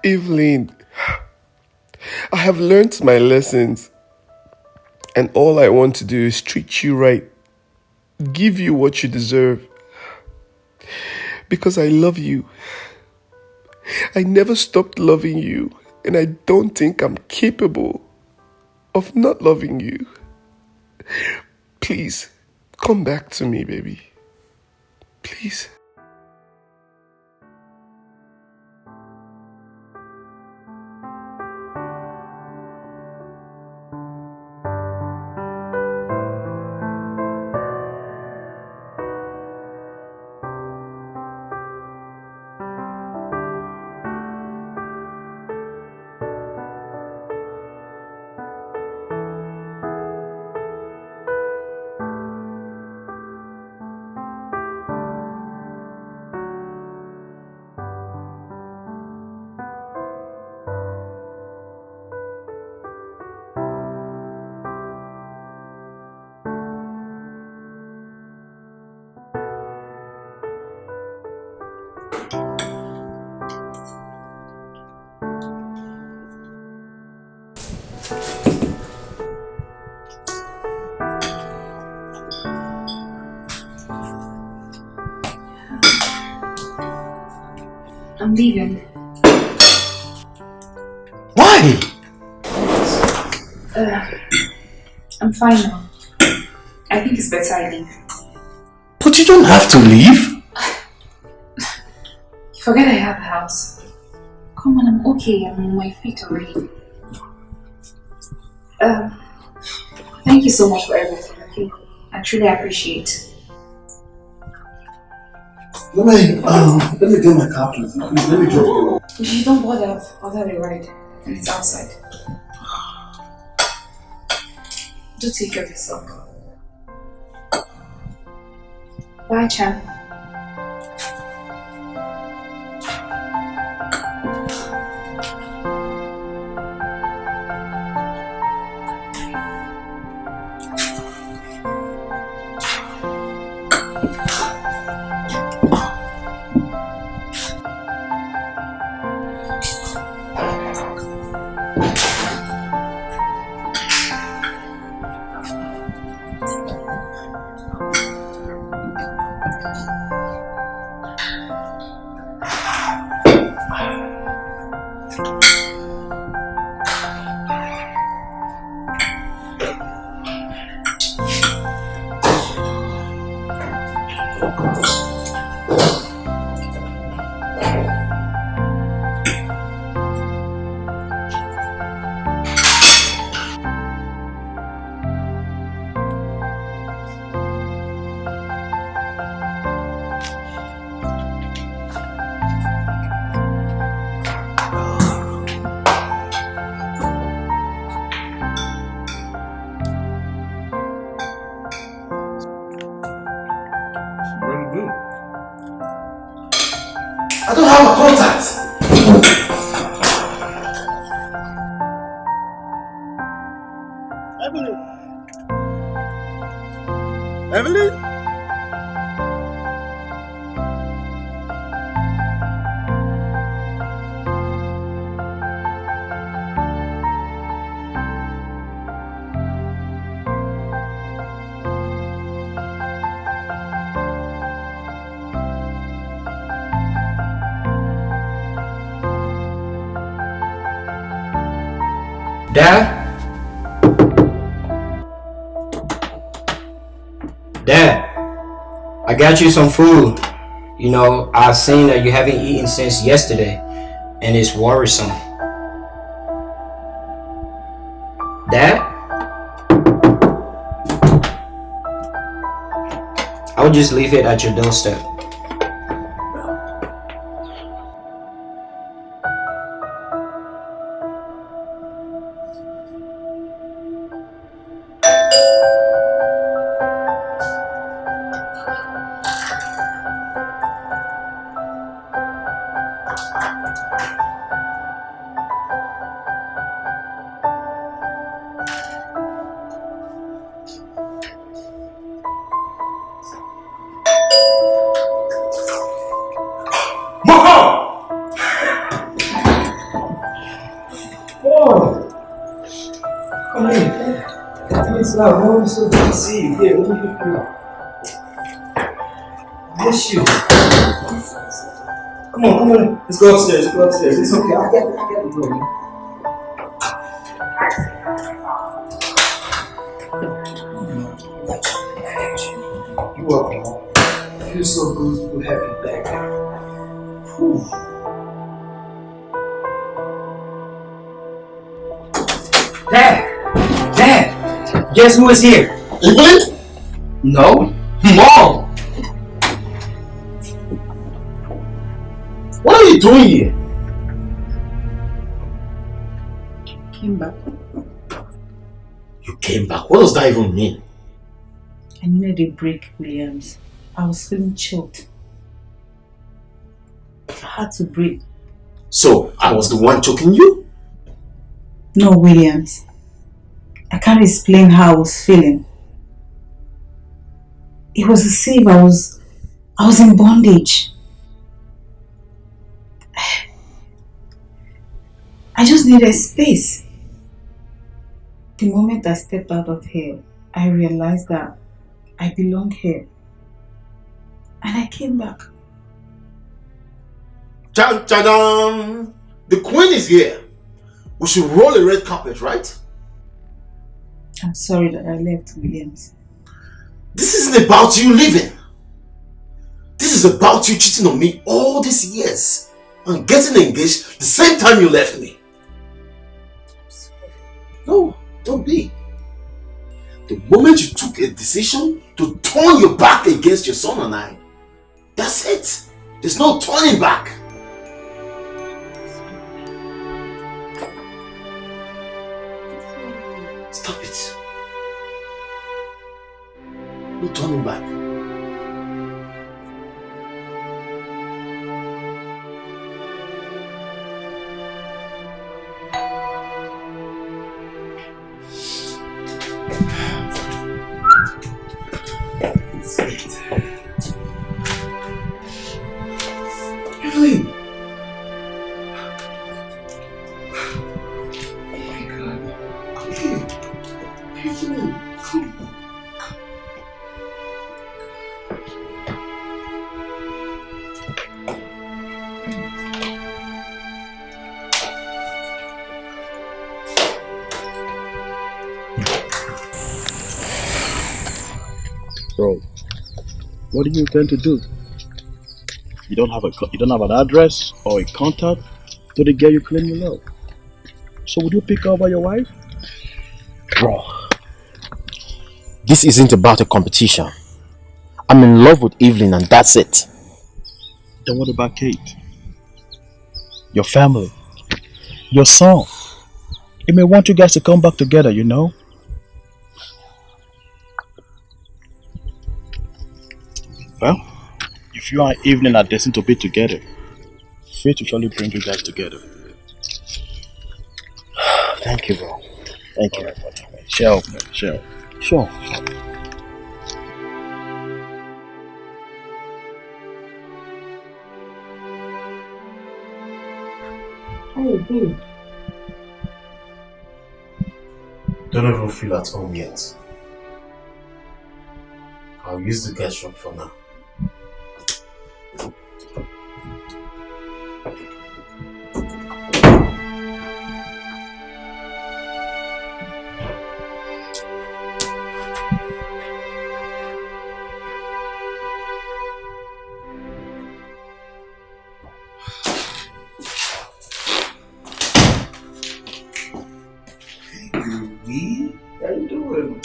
Evelyn, I have learned my lessons, and all I want to do is treat you right, give you what you deserve, because I love you. I never stopped loving you, and I don't think I'm capable of not loving you. Please, come back to me, baby. Please. I'm leaving. Why? I'm fine now. I think it's better I leave. But you don't have to leave. You forget I have a house. Come on, I'm okay. I'm on my feet already. Thank you so much for everything, okay? I truly appreciate. Let me get my car, please. Please, let me drop you. You don't bother. I'll have a ride. And it's outside. Do take care of yourself. Bye, Chan. I don't have a contact. Evelyn? Dad? Dad, I got you some food. You know, I've seen that you haven't eaten since yesterday, and it's worrisome. Dad? I would just leave it at your doorstep. Thanks a lot, bro. So good to see you. Yeah, let me pick you up. Miss you. Come on. Let's go upstairs. It's okay. I got it, bro. You're welcome. It feels so good to have you back. Whew. Dad! Guess who is here? Evelyn? No. Mom! What are you doing here? Came back. You came back? What does that even mean? I needed a break, Williams. I was feeling choked. I had to breathe. So, I was the one choking you? No, Williams. I can't explain how I was feeling. It was as if I was in bondage. I just needed space. The moment I stepped out of here, I realized that I belong here. And I came back. Cha-cha-dam! The queen is here. We should roll a red carpet, right? I'm sorry that I left, Williams. This isn't about you leaving. This is about you cheating on me all these years and getting engaged the same time you left me. No, don't be. The moment you took a decision to turn your back against your son and I, that's it. There's no turning back. Stop it. No turning back. Evelyn! Oh my God. Come here. Evelyn, come. Bro, what are you going to do? You don't have an address or a contact to the girl you claim you love. So would you pick over your wife? Bro, this isn't about a competition. I'm in love with Evelyn and that's it. Then what about Kate? Your family? Your son? He may want you guys to come back together, you know? Well, if you and Evelyn are destined to be together, fate will surely bring you guys together. Thank you, bro. Thank you. Sure. Sure. Oh, babe. Don't even feel at home yet. I'll use the guest room for now. How you doing?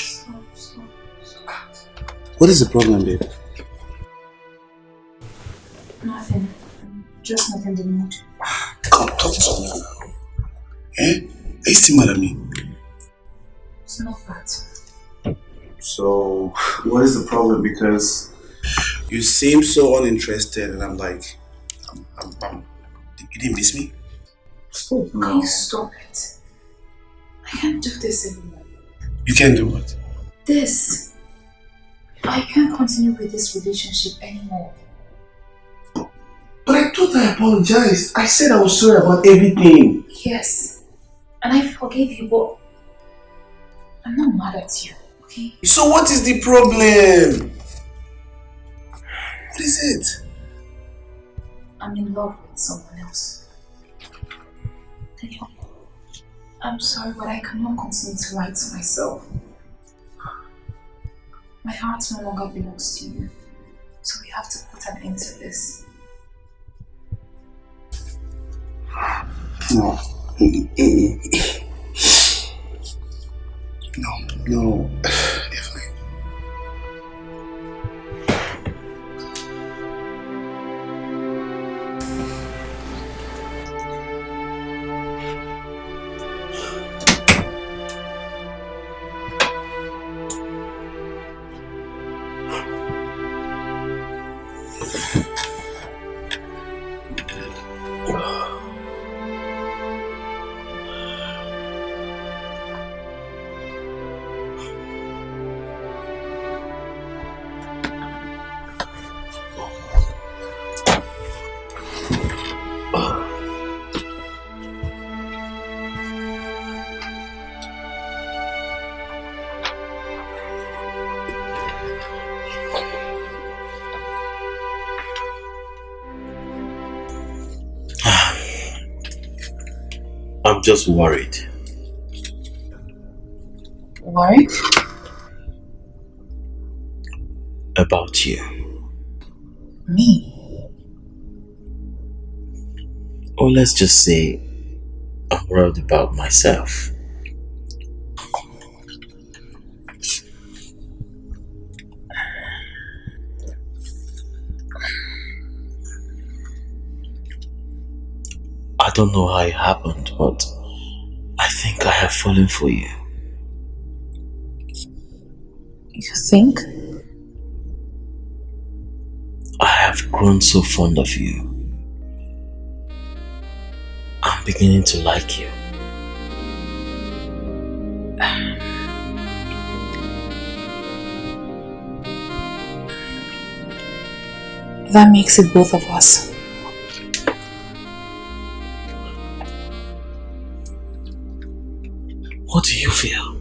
What is the problem, babe? Nothing. Just not in the mood. Come, talk to me now. Eh? Are you still mad at me? It's not that. So, what is the problem? Because you seem so uninterested, and I'm like, you didn't miss me? Stop. No. Can you stop it? I can't do this anymore. You can't do what? This. I can't continue with this relationship anymore. But I thought I apologized. I said I was sorry about everything. Yes. And I forgave you, but I'm not mad at you. Okay. So what is the problem? What is it? I'm in love with someone else. Daniel, I'm sorry, but I cannot continue to lie to myself. My heart no longer belongs to you. So we have to put an end to this. No. No. Evelyn. I'm just worried. Worried? About you. Me? Or let's just say I'm worried about myself. I don't know how it happened, but I think I have fallen for you. You think? I have grown so fond of you. I'm beginning to like you. That makes it both of us. What do you feel?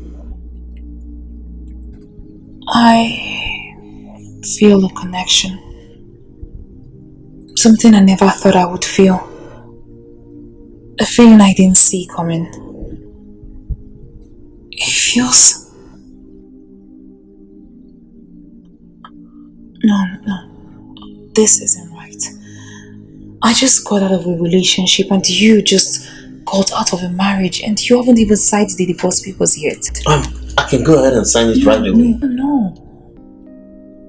I feel a connection. Something I never thought I would feel. A feeling I didn't see coming. It feels... No. This isn't right. I just got out of a relationship and you just got out of a marriage and you haven't even signed the divorce papers yet. I can go ahead and sign it right away. No.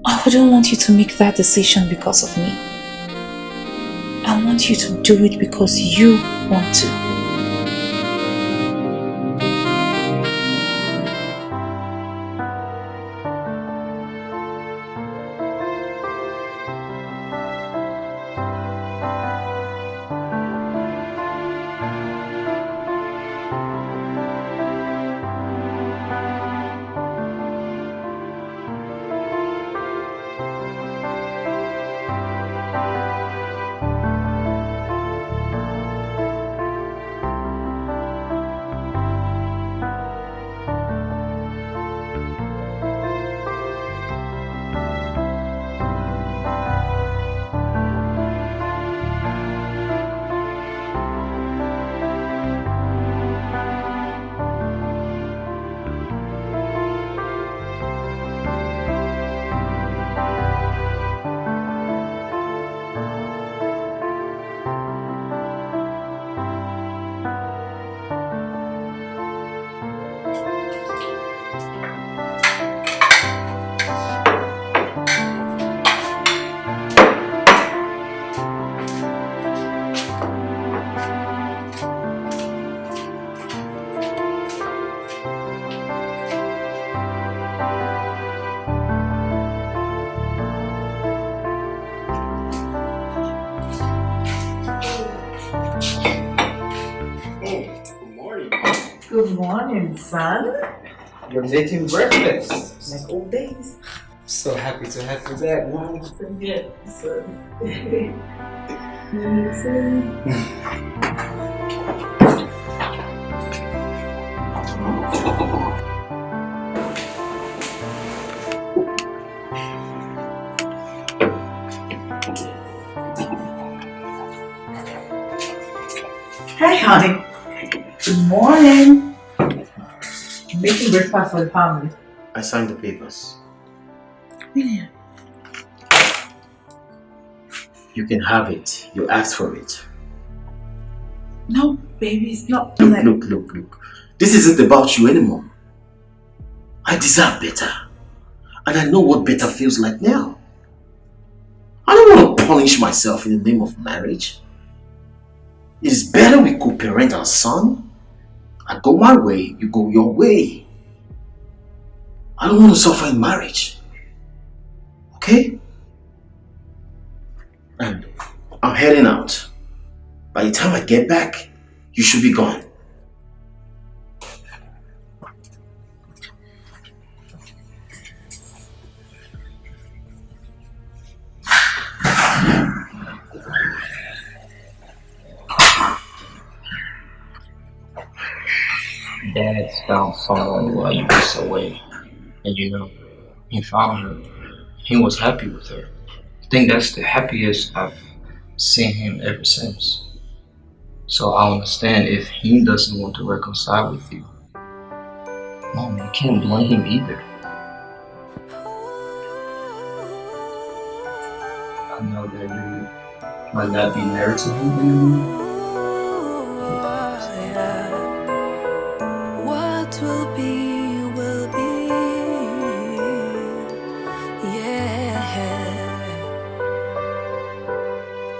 I wouldn't want you to make that decision because of me. I want you to do it because you want to. Good morning, son. You're making breakfast. Like old days. So happy to have you back, Mom. Yeah, son. Hi, honey. Good morning. Making breakfast for the family. I signed the papers. William. You can have it. You asked for it. No, baby, it's not Look, like... look. This isn't about you anymore. I deserve better. And I know what better feels like now. I don't want to punish myself in the name of marriage. It's better we co-parent our son. I go my way, you go your way. I don't want to suffer in marriage. Okay? And I'm heading out. By the time I get back, you should be gone. Dad found someone while you was away. And you know, he found her. He was happy with her. I think that's the happiest I've seen him ever since. So I understand if he doesn't want to reconcile with you. Mom, you can't blame him either. I know that you might not be married to him anymore. What will be, will be. Yeah.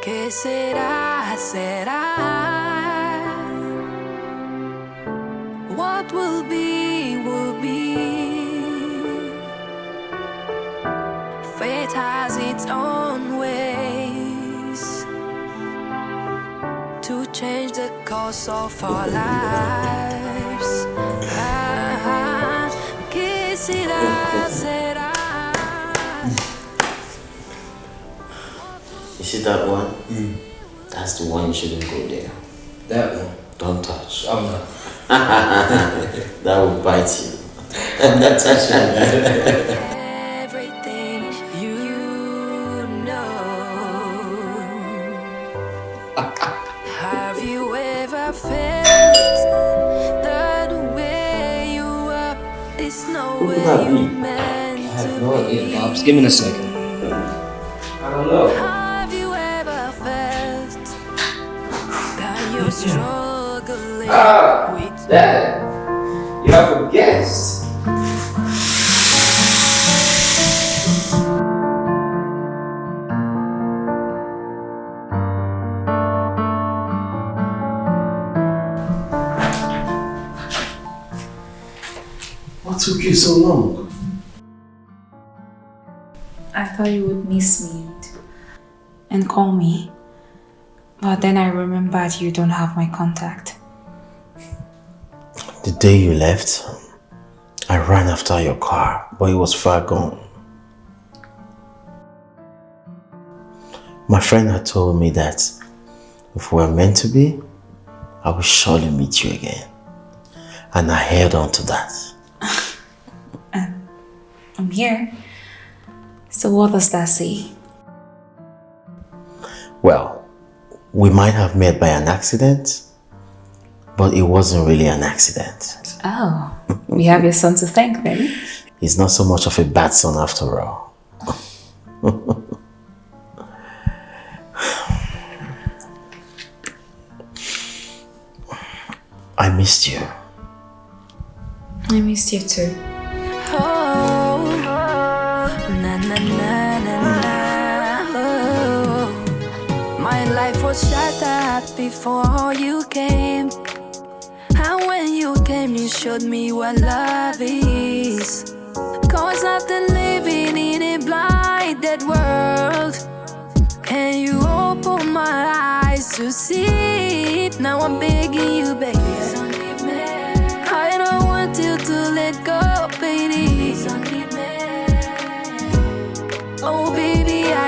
¿Qué será, será? What will be, will be. Fate has its own ways to change the course of our lives. ¿Qué será, será? You see that one? That's the one you shouldn't go there. That one? Don't touch. I'm not. That will bite you. I'm not touching it. Everything you know. Have you ever felt that way you are? It's no way you meant to be. Pops, give me a second. I don't know. Have you ever felt that you're struggling with Dad, you have a guest. What took you so long? I thought you would miss me and call me. But then I remembered you don't have my contact. The day you left, I ran after your car, but it was far gone. My friend had told me that if we were meant to be, I will surely meet you again. And I held on to that. I'm here. So what does that say? Well, we might have met by an accident, but it wasn't really an accident. Oh, we have your son to thank then. He's not so much of a bad son after all. I missed you. I missed you too. oh, na na na na na. Oh. My life was shattered before you came. And when you came, you showed me what love is. Cause I've been living in a blinded world, and you opened my eyes to see it. Now I'm begging you, baby,